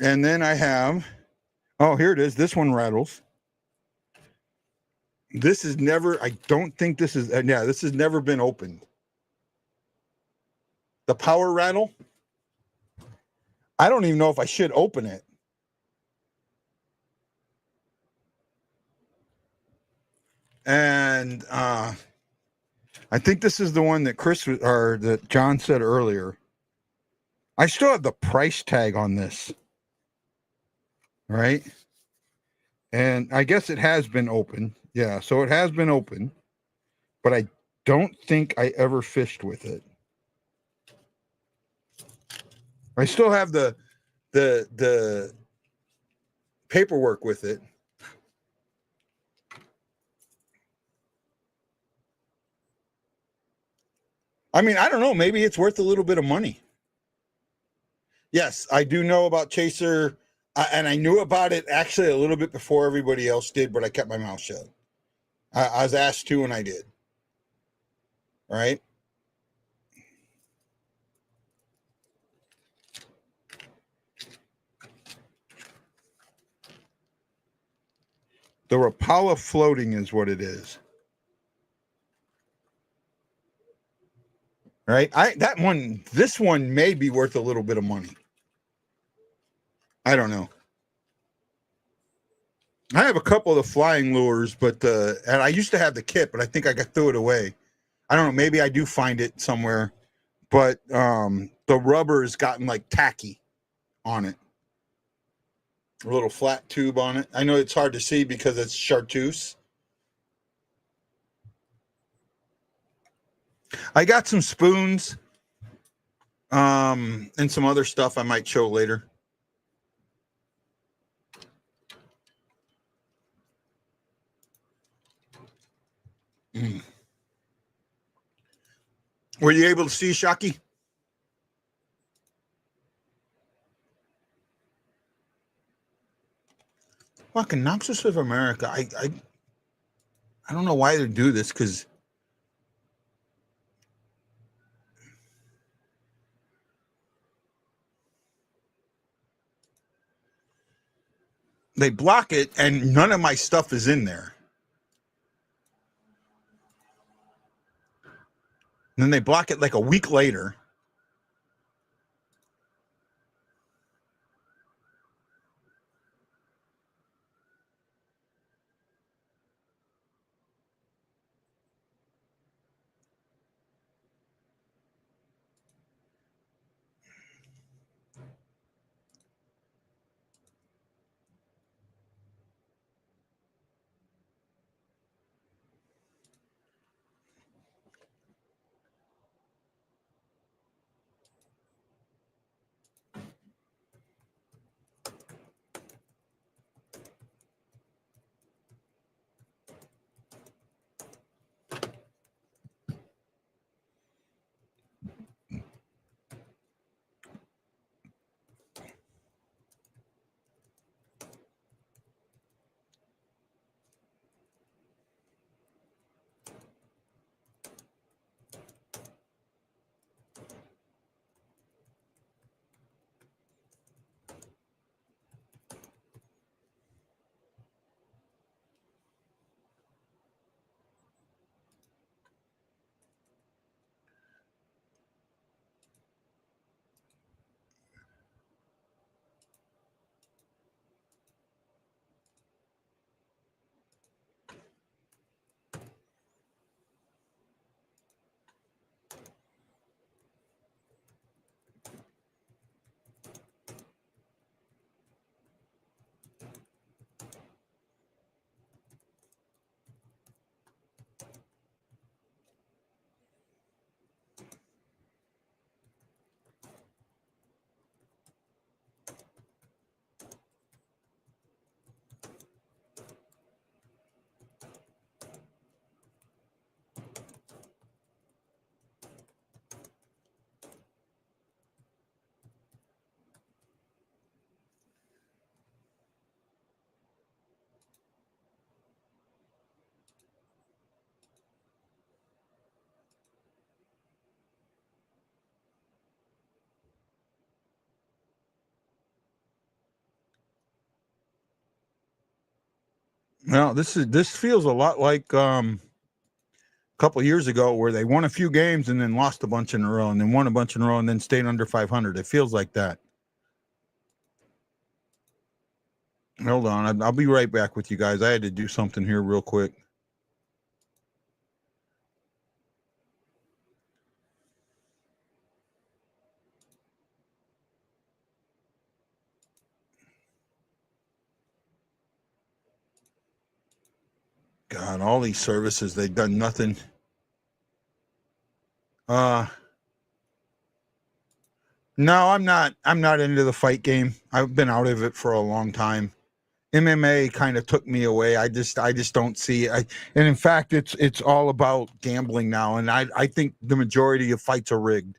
And then I have, oh, here it is. This one rattles. This is never, I don't think this is, this has never been opened. The power rattle. I don't even know if I should open it. And I think this is the one that that John said earlier. I still have the price tag on this, right? And I guess it has been open. Yeah, so it has been open, but I don't think I ever fished with it. I still have the paperwork with it. I mean, I don't know. Maybe it's worth a little bit of money. Yes, I do know about Chaser, and I knew about it actually a little bit before everybody else did, but I kept my mouth shut. I was asked to, and I did. All right. The Rapala floating is what it is. Right. This one may be worth a little bit of money. I don't know. I have a couple of the flying lures, but and I used to have the kit, but I think I threw it away. I don't know. Maybe I do find it somewhere, but the rubber has gotten like tacky on it. A little flat tube on it. I know it's hard to see because it's chartreuse. I got some spoons, and some other stuff I might show later. Mm. Were you able to see Shocky? Fucking Noxus of America. I don't know why they do this, because they block it and none of my stuff is in there. And then they block it like a week later. Well, this feels a lot like a couple of years ago where they won a few games and then lost a bunch in a row and then won a bunch in a row and then stayed under 500. It feels like that. Hold on. I'll be right back with you guys. I had to do something here real quick. God, all these services, they've done nothing. No, I'm not into the fight game. I've been out of it for a long time. MMA kind of took me away. I just don't see it. And in fact, it's all about gambling now. And I think the majority of fights are rigged.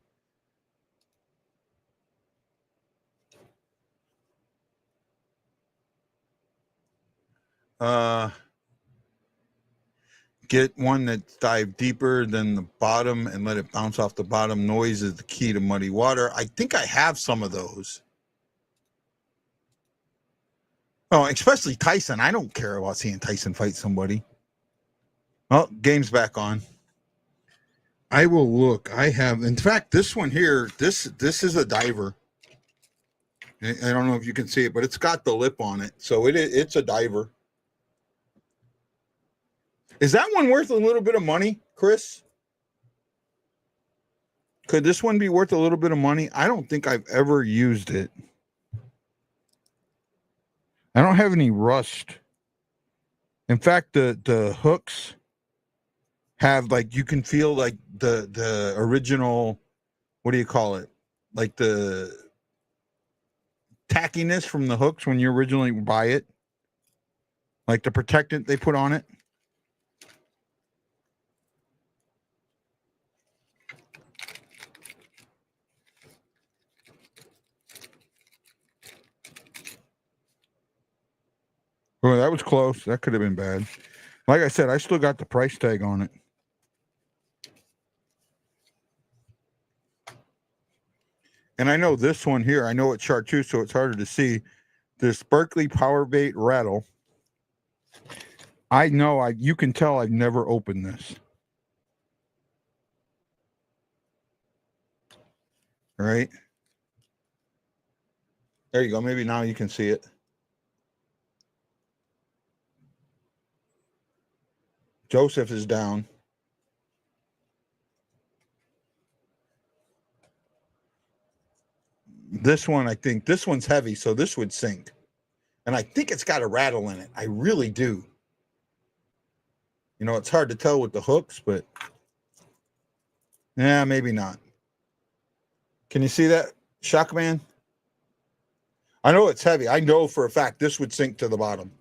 Get one that dive deeper than the bottom and let it bounce off the bottom. Noise is the key to muddy water. I think I have some of those. Oh, especially Tyson. I don't care about seeing Tyson fight somebody. Oh, game's back on. I will look. I have, in fact, this one here. This is a diver. I don't know if you can see it, but it's got the lip on it, so it's a diver. Is that one worth a little bit of money, Chris? Could this one be worth a little bit of money? I don't think I've ever used it. I don't have any rust. In fact, the hooks have, like, you can feel like the original, what do you call it? Like the tackiness from the hooks when you originally buy it. Like the protectant they put on it. Oh, that was close. That could have been bad. Like I said, I still got the price tag on it. And I know this one here, I know it's chartreuse, so it's harder to see. This Berkeley Power Bait Rattle. I know, you can tell I've never opened this. All right. There you go. Maybe now you can see it. Joseph is down. This one, I think, this one's heavy, so this would sink. And I think it's got a rattle in it. I really do. You know, it's hard to tell with the hooks, but yeah, maybe not. Can you see that, Shockman? I know it's heavy. I know for a fact this would sink to the bottom.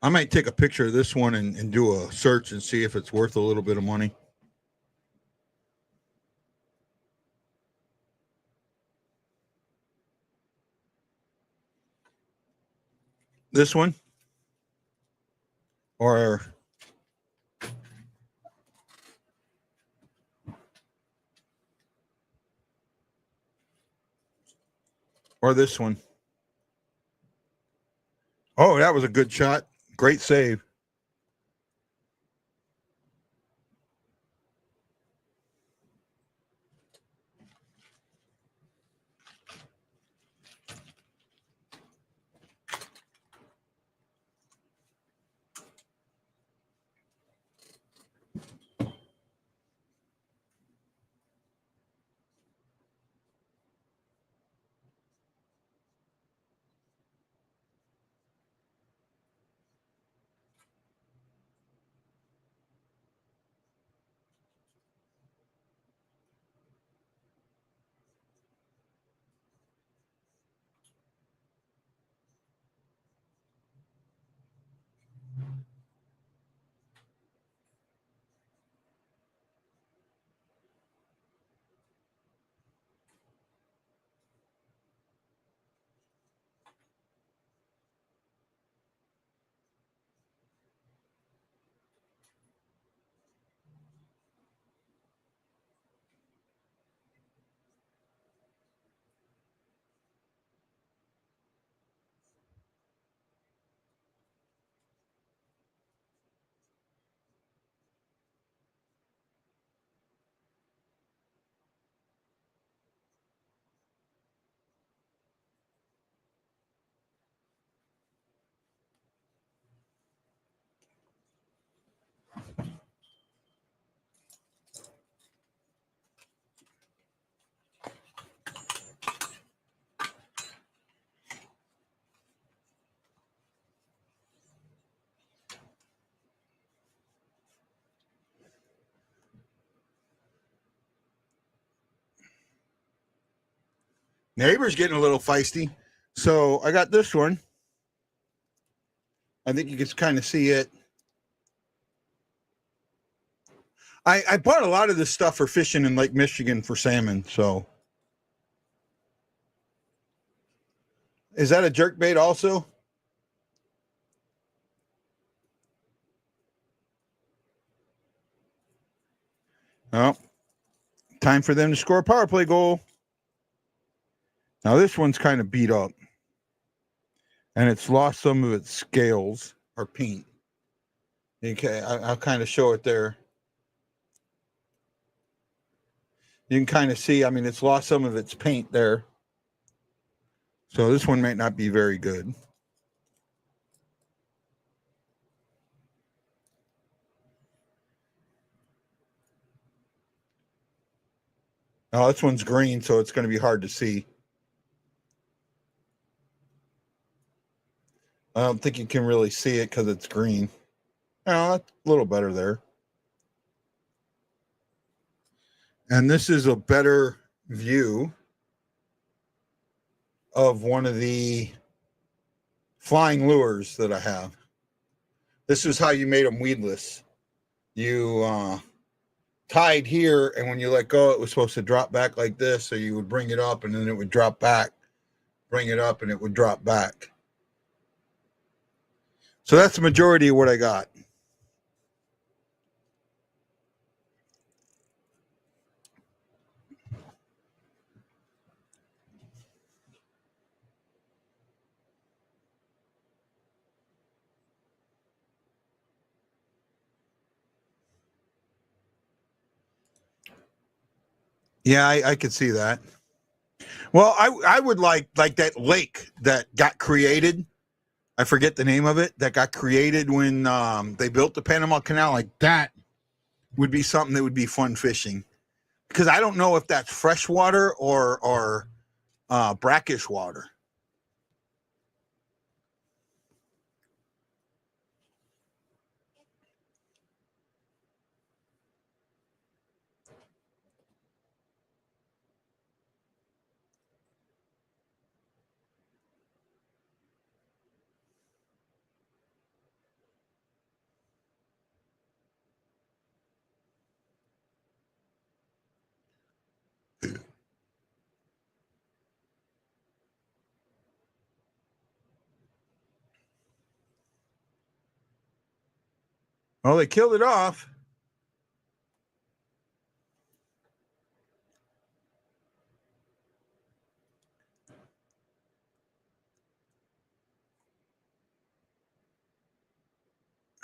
I might take a picture of this one and do a search and see if it's worth a little bit of money. This one? Or this one? Oh, that was a good shot. Great save. Neighbor's getting a little feisty. So I got this one. I think you can kind of see it. I bought a lot of this stuff for fishing in Lake Michigan for salmon. So is that a jerkbait also? Oh, time for them to score a power play goal. Now this one's kind of beat up, and it's lost some of its scales or paint. Okay, I'll kind of show it there. You can kind of see, I mean, it's lost some of its paint there. So this one might not be very good. Oh, this one's green, so it's going to be hard to see. I don't think you can really see it because it's green. Oh, that's a little better there. And this is a better view of one of the flying lures that I have. This is how you made them weedless. You tied here, and when you let go, it was supposed to drop back like this, so you would bring it up, and then it would drop back. Bring it up, and it would drop back. So that's the majority of what I got. Yeah, I could see that. Well, I would like that lake that got created. I forget the name of it, that got created when they built the Panama Canal. Like that would be something that would be fun fishing, because I don't know if that's freshwater or brackish water. Well, they killed it off.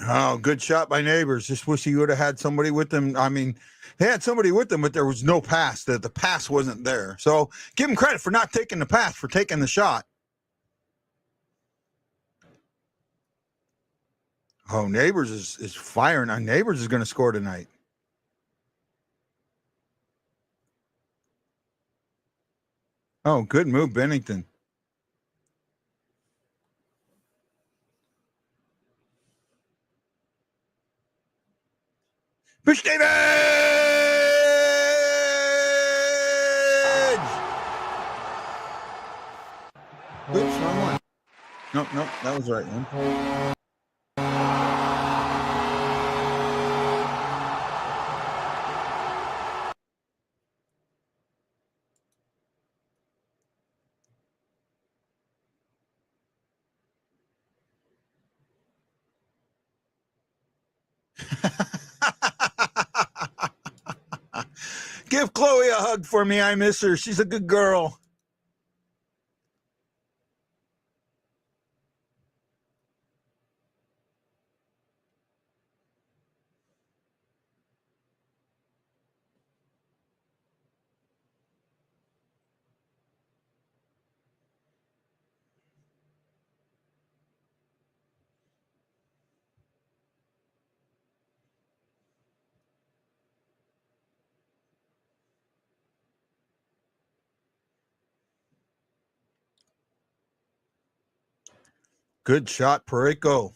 Oh, good shot by Neighbors. Just wish he would have had somebody with them. I mean, they had somebody with them, but there was no pass. The pass wasn't there. So give him credit for not taking the pass, for taking the shot. Oh, Neighbors is firing on. Neighbors is going to score tonight. Oh, good move, Bennington. Fish David! Oops, wrong one. Nope, that was the right one. Give Chloe a hug for me. I miss her. She's a good girl. Good shot, Perico.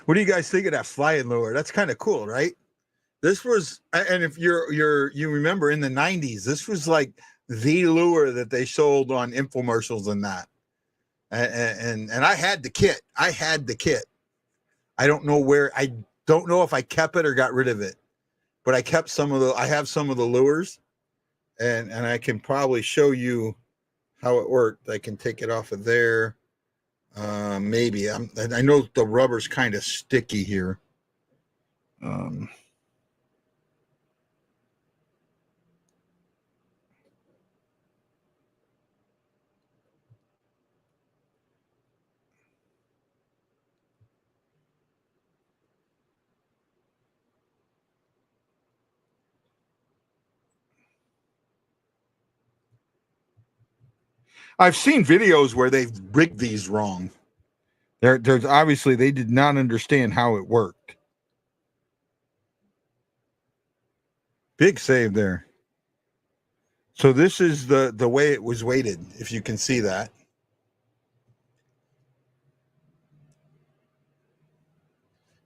What do you guys think of that flying lure? That's kind of cool, right? This was, and if you remember in the 90s, this was like the lure that they sold on infomercials and that. And I had the kit. I don't know if I kept it or got rid of it, but I kept I have some of the lures, and I can probably show you how it worked. I can take it off of there. Maybe I know the rubber's kind of sticky here. I've seen videos where they've rigged these wrong. There's obviously they did not understand how it worked. Big save there. So this is the way it was weighted, if you can see that.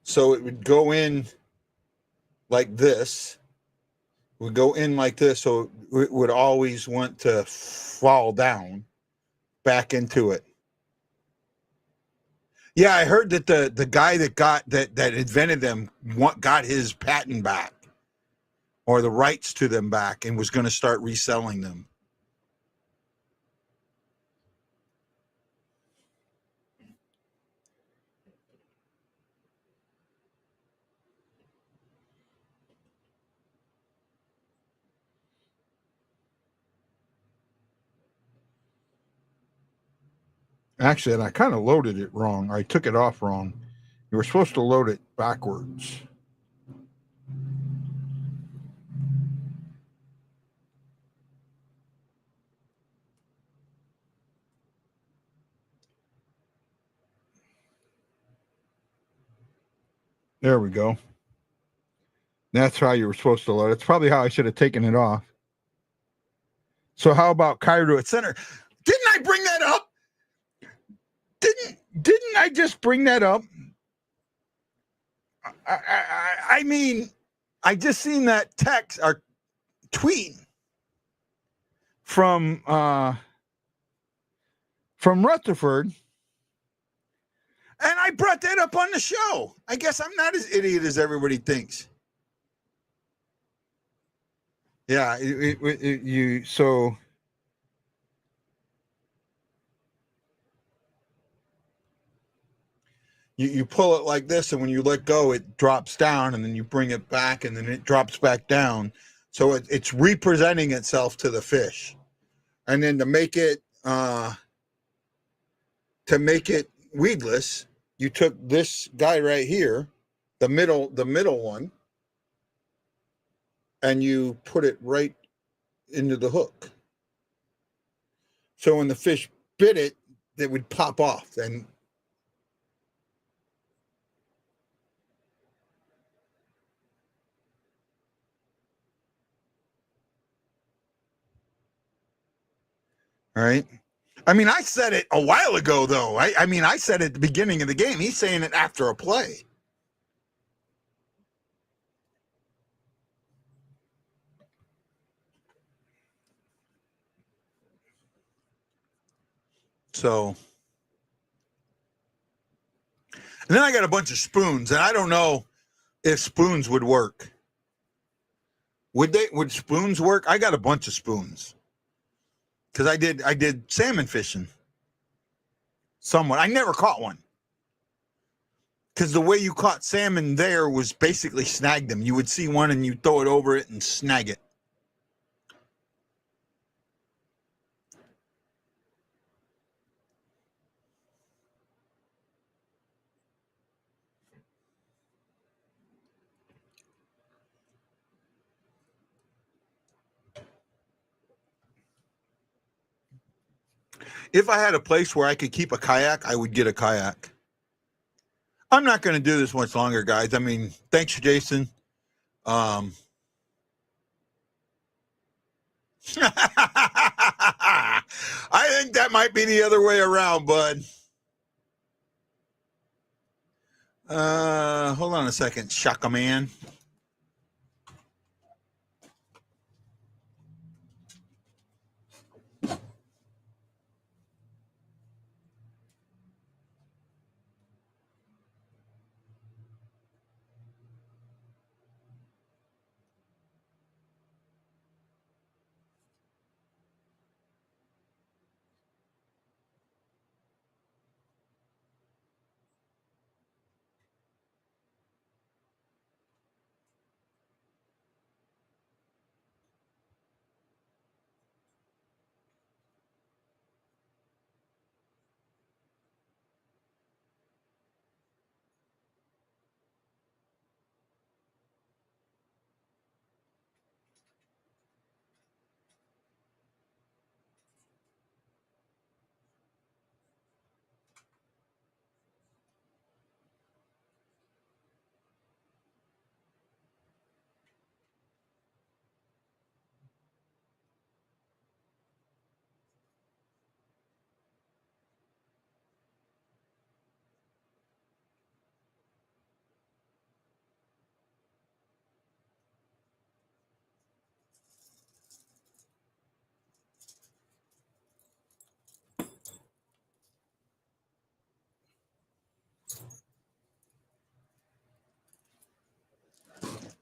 So it would go in like this. Would go in like this, so it would always want to fall down back into it. Yeah, I heard that the guy that invented them got his patent back, or the rights to them back, and was going to start reselling them. Actually, and I kind of loaded it wrong. I took it off wrong. You were supposed to load it backwards. There we go. That's how you were supposed to load it. It's probably how I should have taken it off. So how about Cairo at center? Didn't I bring that up? Didn't I just bring that up? I mean, I just seen that text or tweet from Rutherford, and I brought that up on the show. I guess I'm not as idiot as everybody thinks. Yeah, you pull it like this, and when you let go, it drops down, and then you bring it back, and then it drops back down. So it's representing itself to the fish, and then to make it weedless, you took this guy right here, the middle one, and you put it right into the hook. So when the fish bit it, it would pop off. And all right. I mean, I said it a while ago, though. I mean, I said it at the beginning of the game. He's saying it after a play. So, and then I got a bunch of spoons, and I don't know if spoons would work. Would spoons work? I got a bunch of spoons because I did salmon fishing somewhat. I never caught one because the way you caught salmon there was basically snag them. You would see one and you throw it over it and snag it. If I had a place where I could keep a kayak, I would get a kayak. I'm not going to do this much longer, guys. I mean, thanks, Jason. I think that might be the other way around, bud. Hold on a second, Shaka Man.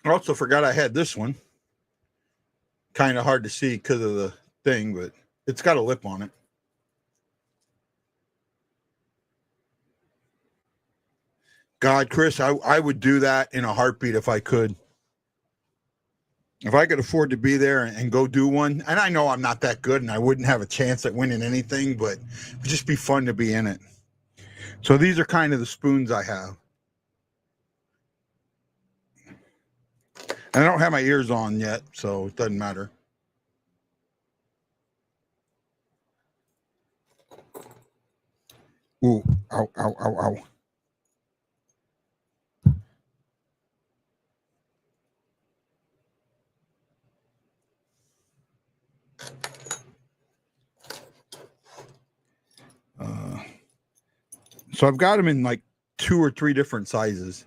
I also forgot I had this one. Kind of hard to see because of the thing, but it's got a lip on it. God, Chris, I would do that in a heartbeat if I could. If I could afford to be there and go do one, and I know I'm not that good and I wouldn't have a chance at winning anything, but it would just be fun to be in it. So these are kind of the spoons I have. And I don't have my ears on yet, so it doesn't matter. Ooh, ow, ow, ow, ow. So I've got them in like 2 or 3 different sizes.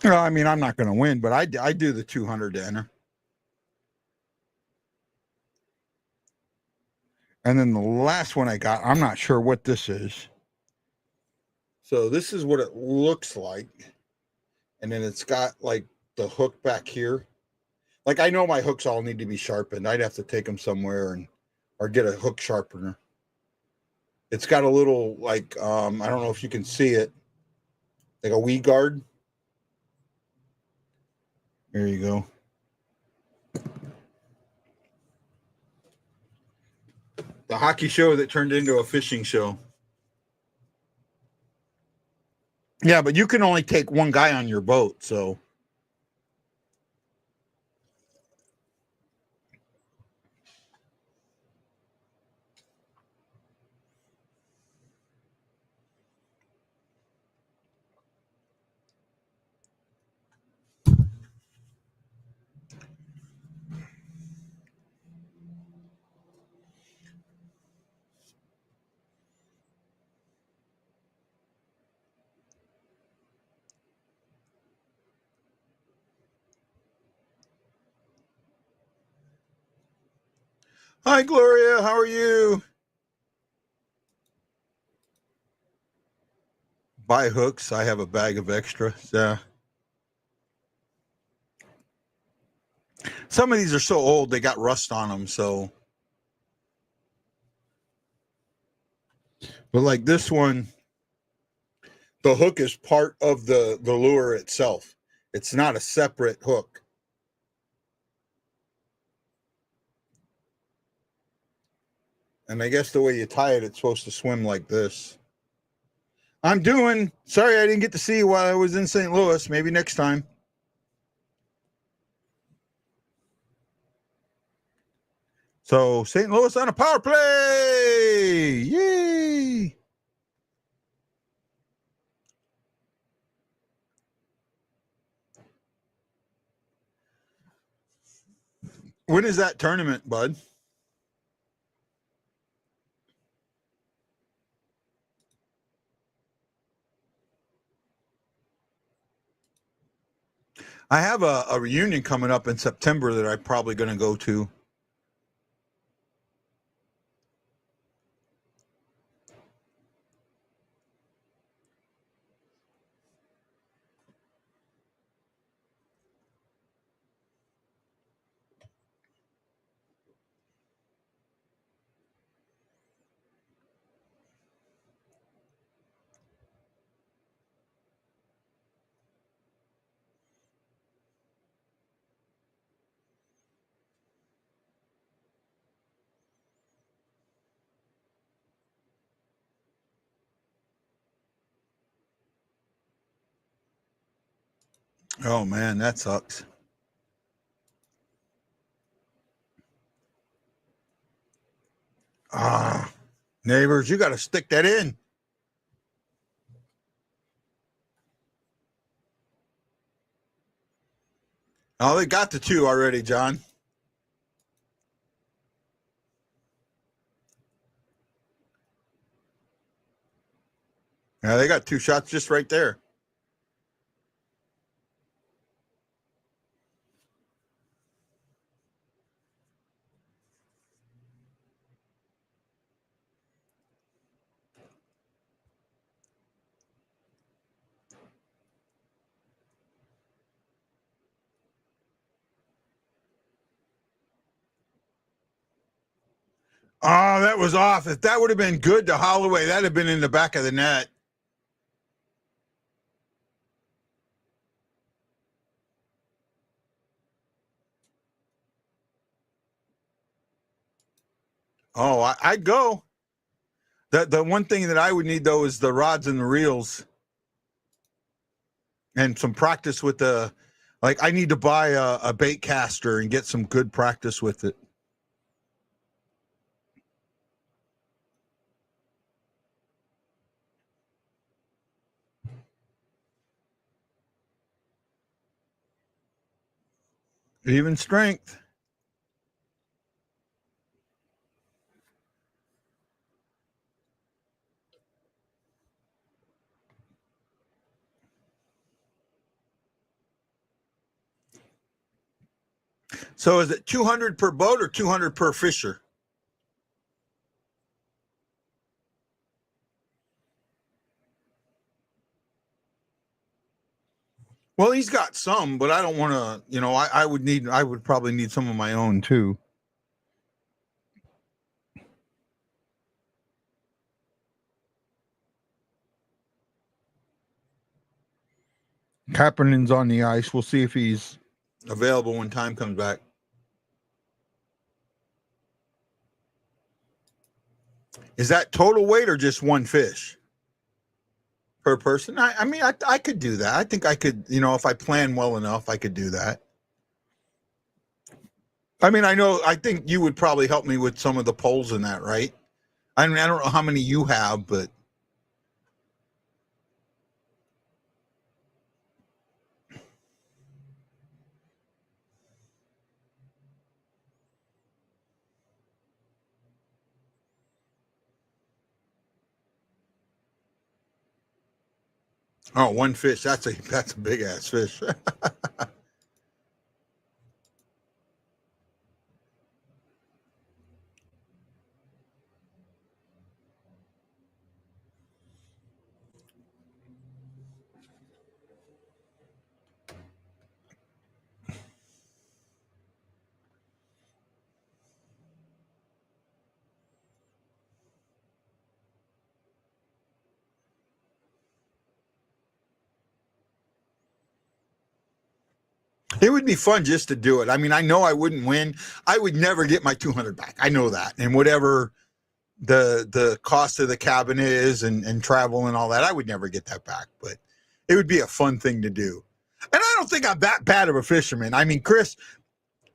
Well, I mean, I'm not going to win, but I do the 200 to enter. And then the last one I got, I'm not sure what this is. So this is what it looks like. And then it's got like the hook back here. Like I know my hooks all need to be sharpened. I'd have to take them somewhere or get a hook sharpener. It's got a little like I don't know if you can see it, like a wee guard. There you go. The hockey show that turned into a fishing show. Yeah, but you can only take one guy on your boat, so. Hi, Gloria. How are you? Buy hooks. I have a bag of extras. Yeah. Some of these are so old, they got rust on them. So, but like this one, the hook is part of the lure itself. It's not a separate hook. And I guess the way you tie it, it's supposed to swim like this. I'm doing. Sorry, I didn't get to see you while I was in St. Louis. Maybe next time. So St. Louis on a power play. Yay. When is that tournament, bud? I have a reunion coming up in September that I'm probably going to go to. Oh, man, that sucks. Neighbors, you got to stick that in. Oh, they got the 2 already, John. Yeah, they got 2 shots just right there. Oh, that was off. If that would have been good to Holloway, that'd have been in the back of the net. Oh, I'd go. The one thing that I would need, though, is the rods and the reels and some practice with the, like, I need to buy a bait caster and get some good practice with it. Even strength. So is it 200 per boat or 200 per fisher? Well, he's got some, but I don't want to, I would probably need some of my own too. Kaepernen's on the ice. We'll see if he's available when time comes back. Is that total weight or just one fish per person? I could do that. I think I could, if I plan well enough, I could do that. I think you would probably help me with some of the poles in that, right? I don't know how many you have, but. Oh, one fish. That's a big ass fish. It would be fun just to do it. I know I wouldn't win. I would never get my 200 back. I know that. And whatever the cost of the cabin is and travel and all that, I would never get that back. But it would be a fun thing to do. And I don't think I'm that bad of a fisherman. Chris,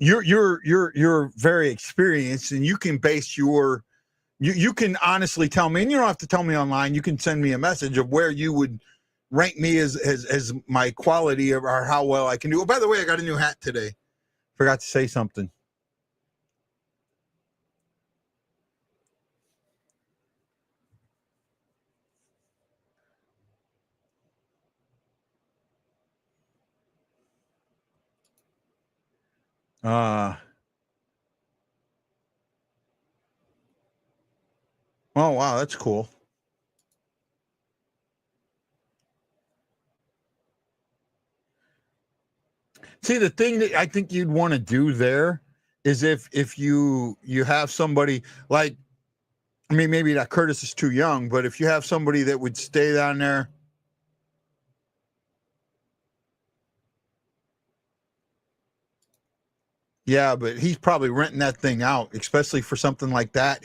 you're very experienced, and you can base you can honestly tell me, and you don't have to tell me online. You can send me a message of where you would rank me as my quality or how well I can do. Oh, by the way, I got a new hat today. Forgot to say something. Oh wow, that's cool. See, the thing that I think you'd want to do there is if you have somebody like, I mean, maybe that Curtis is too young, but if you have somebody that would stay down there. Yeah, but he's probably renting that thing out, especially for something like that.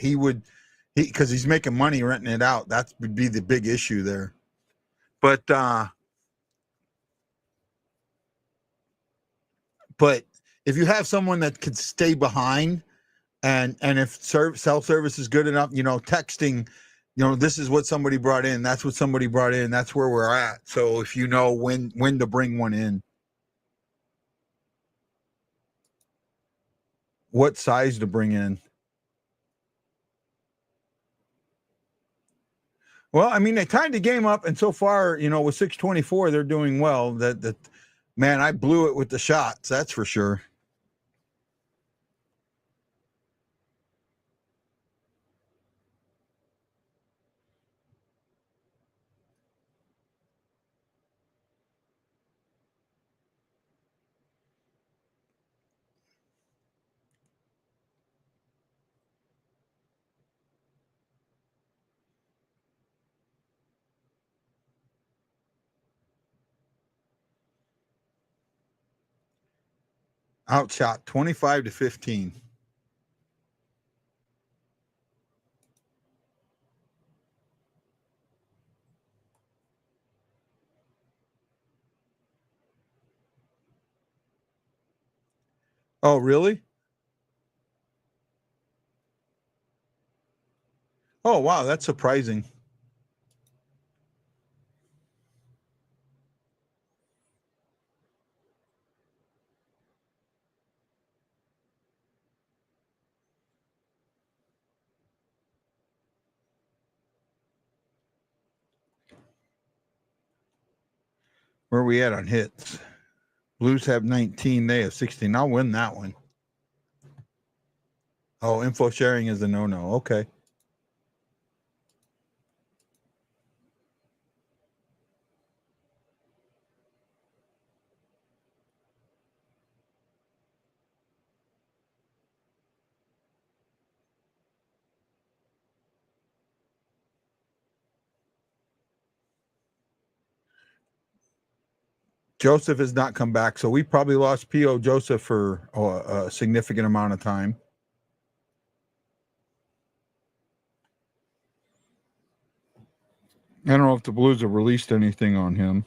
Because he's making money renting it out. That would be the big issue there. But if you have someone that could stay behind, and if self service is good enough, texting, this is what somebody brought in. That's what somebody brought in. That's where we're at. So if you know when to bring one in, what size to bring in. Well, I mean, they tied the game up, and so far, with 624, they're doing well. That man, I blew it with the shots. That's for sure. Outshot 25-15. Oh, really? Oh, wow, that's surprising. Where are we at on hits? Blues have 19. They have 16. I'll win that one. Oh, info sharing is a no-no. Okay. Joseph has not come back, so we probably lost P.O. Joseph for a significant amount of time. I don't know if the Blues have released anything on him.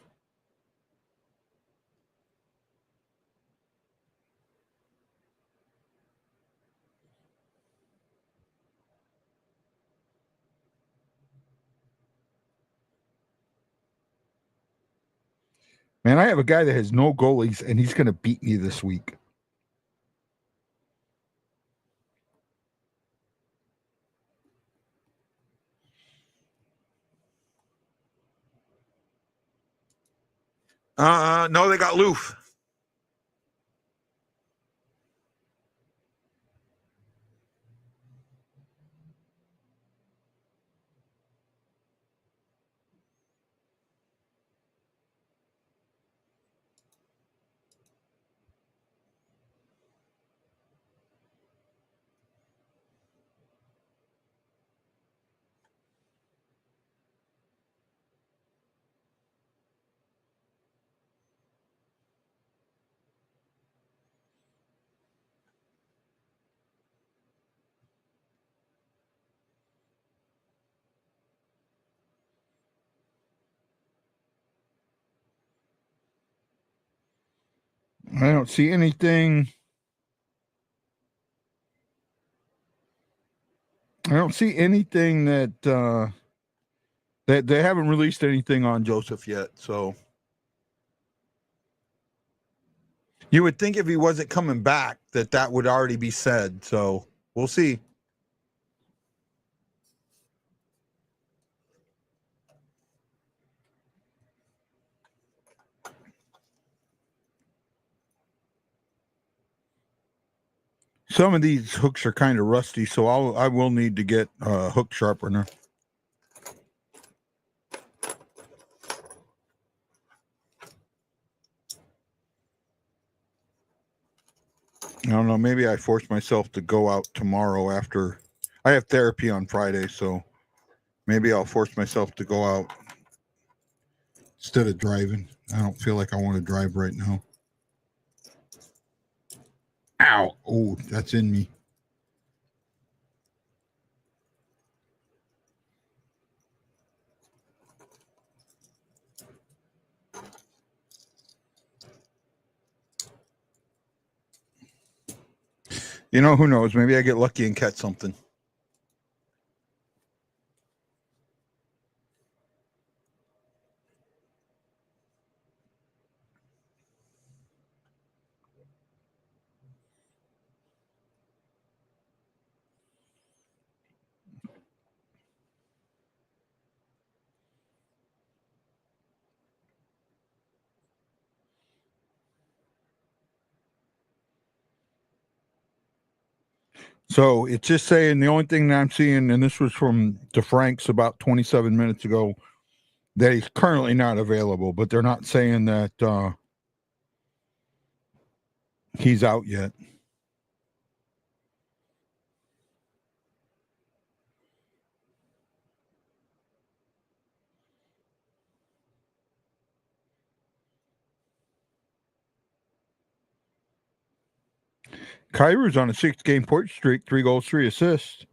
Man, I have a guy that has no goalies, and he's going to beat me this week. No, they got Loof. I don't see anything. I don't see anything that they haven't released anything on Joseph yet. So you would think if he wasn't coming back that would already be said. So we'll see. Some of these hooks are kind of rusty, so I will need to get a hook sharpener. I don't know. Maybe I force myself to go out tomorrow after I have therapy on Friday, so maybe I'll force myself to go out instead of driving. I don't feel like I want to drive right now. Ow! Oh, that's in me. You know, who knows? Maybe I get lucky and catch something. So it's just saying the only thing that I'm seeing, and this was from DeFrank's about 27 minutes ago, that he's currently not available, but they're not saying that he's out yet. Kairu's on a 6-game point streak, 3 goals, 3 assists.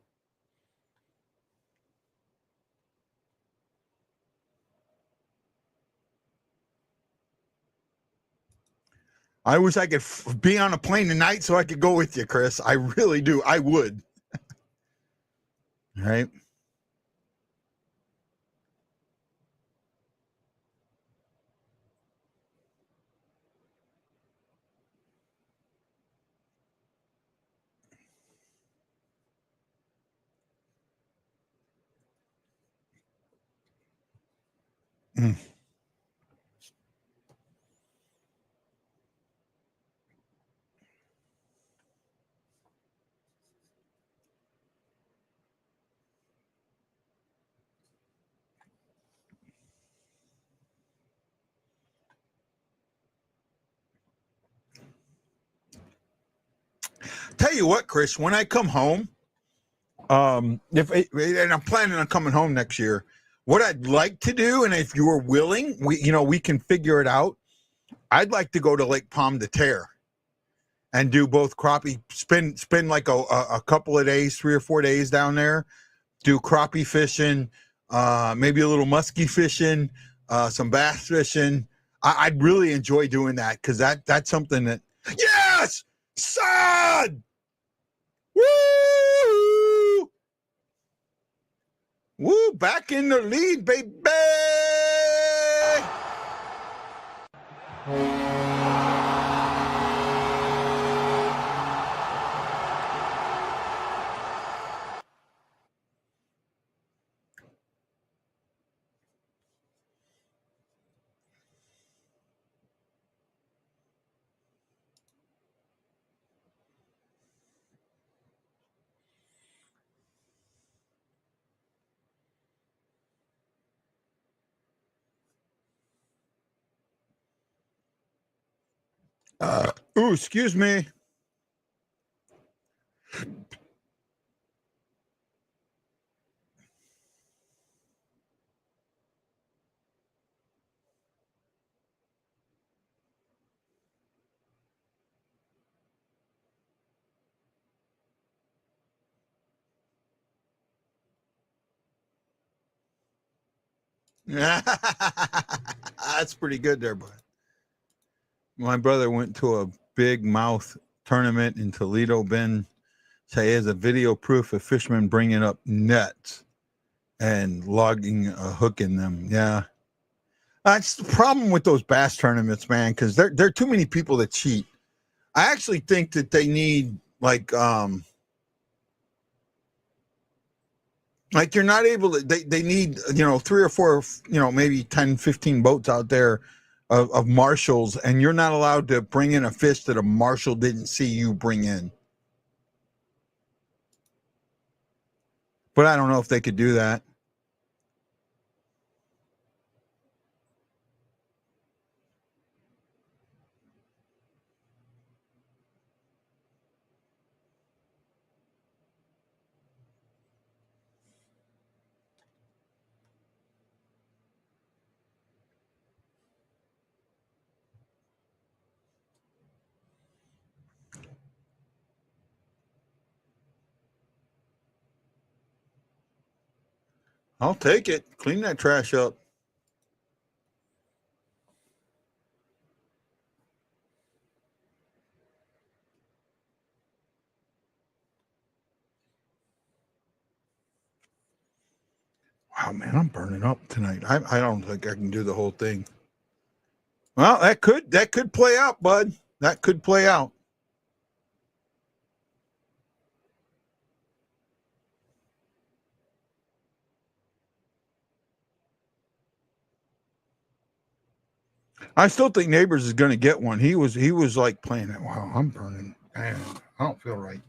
I wish I could be on a plane tonight so I could go with you, Chris. I really do. I would. Right? Mm. Tell you what, Chris, when I come home, and I'm planning on coming home next year, what I'd like to do, and if you were willing, we can figure it out. I'd like to go to Lake Palm de Terre and do both crappie, spend like a couple of days, 3 or 4 days down there, do crappie fishing, maybe a little muskie fishing, some bass fishing. I'd really enjoy doing that because that's something that, yes, son, woo, woo, back in the lead, baby. Excuse me. That's pretty good there, bud. My brother went to a big mouth tournament in Toledo Bend Say, as a video proof of fishermen bringing up nets and logging a hook in them. Yeah. That's the problem with those bass tournaments, man, because there are too many people that cheat. I actually think that they need like you're not able to, they need, 3 or 4, maybe 10, 15 boats out there of marshals, and you're not allowed to bring in a fish that a marshal didn't see you bring in. But I don't know if they could do that. I'll take it. Clean that trash up. Wow, man, I'm burning up tonight. I don't think I can do the whole thing. Well, that could play out, bud. That could play out. I still think Neighbors is going to get one. He was like playing it. Wow, I'm burning. Man, I don't feel right.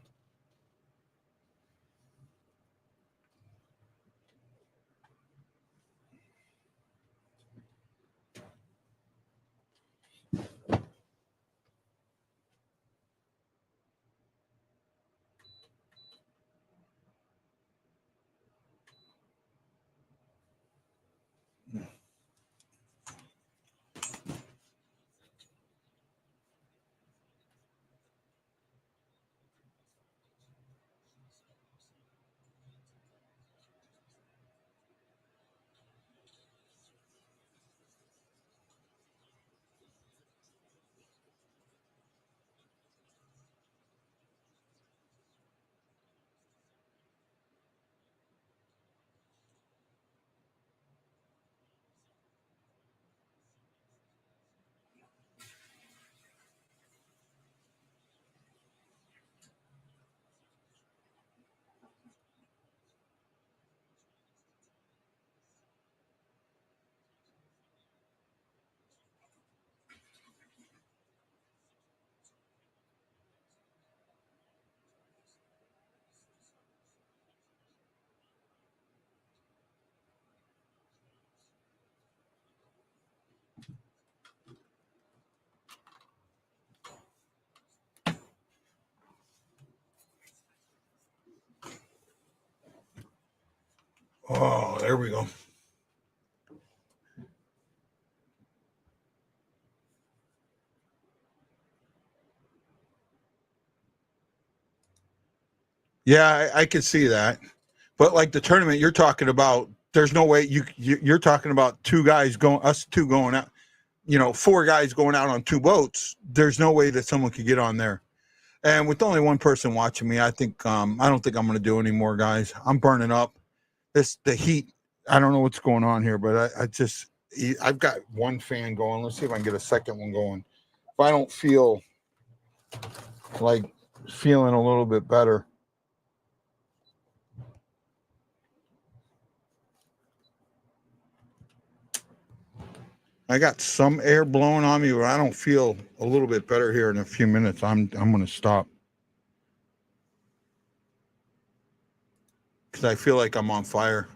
Oh, there we go. Yeah, I can see that. But like the tournament you're talking about, there's no way you're talking about us two going out, 4 guys going out on 2 boats. There's no way that someone could get on there. And with only one person watching me, I think I don't think I'm going to do any more, guys. I'm burning up. The heat. I don't know what's going on here, but I've got one fan going. Let's see if I can get a second one going. If I don't feel like feeling a little bit better. I got some air blowing on me, but I don't feel a little bit better here in a few minutes. I'm going to stop because I feel like I'm on fire.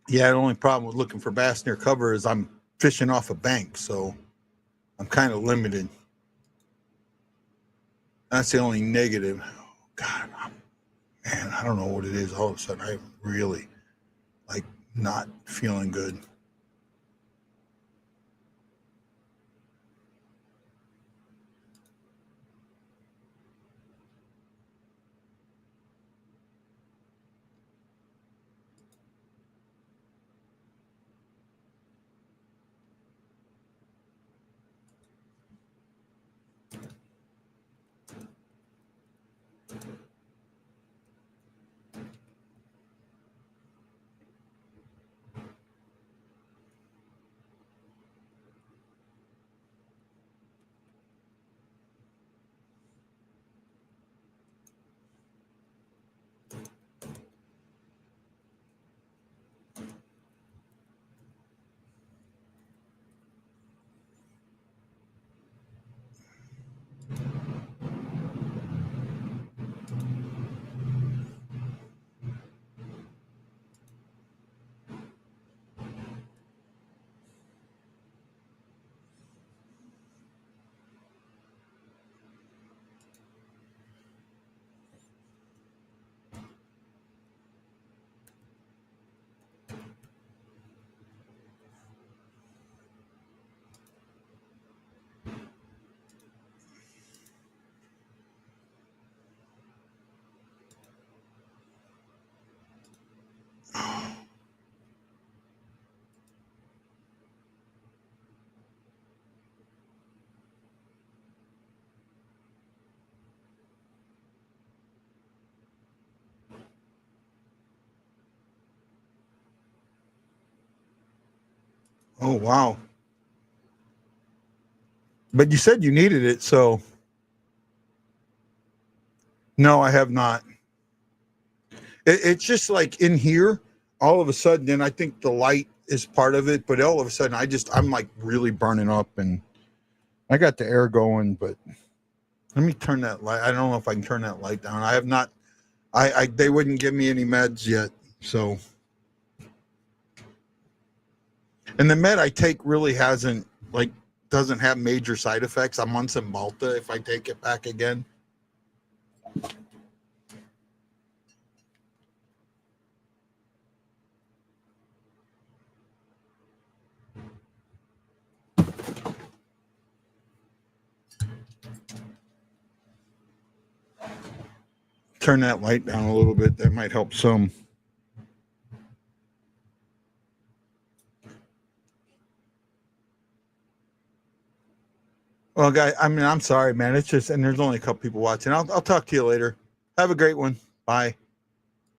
Yeah, the only problem with looking for bass near cover is I'm fishing off a bank, so I'm kind of limited. That's the only negative. God, And I don't know what it is. All of a sudden, I'm really like not feeling good. Oh, wow. But you said you needed it, so no, I have not. It's just like in here, all of a sudden, and I think the light is part of it, but all of a sudden, I'm like really burning up, and I got the air going, but let me turn that light. I don't know if I can turn that light down. I have not, they wouldn't give me any meds yet, so. And the med I take really doesn't have major side effects. I'm on some Malta if I take it back again. Turn that light down a little bit. That might help some. Well, guys, I mean, I'm sorry, man. It's just, and there's only a couple people watching. I'll talk to you later. Have a great one. Bye.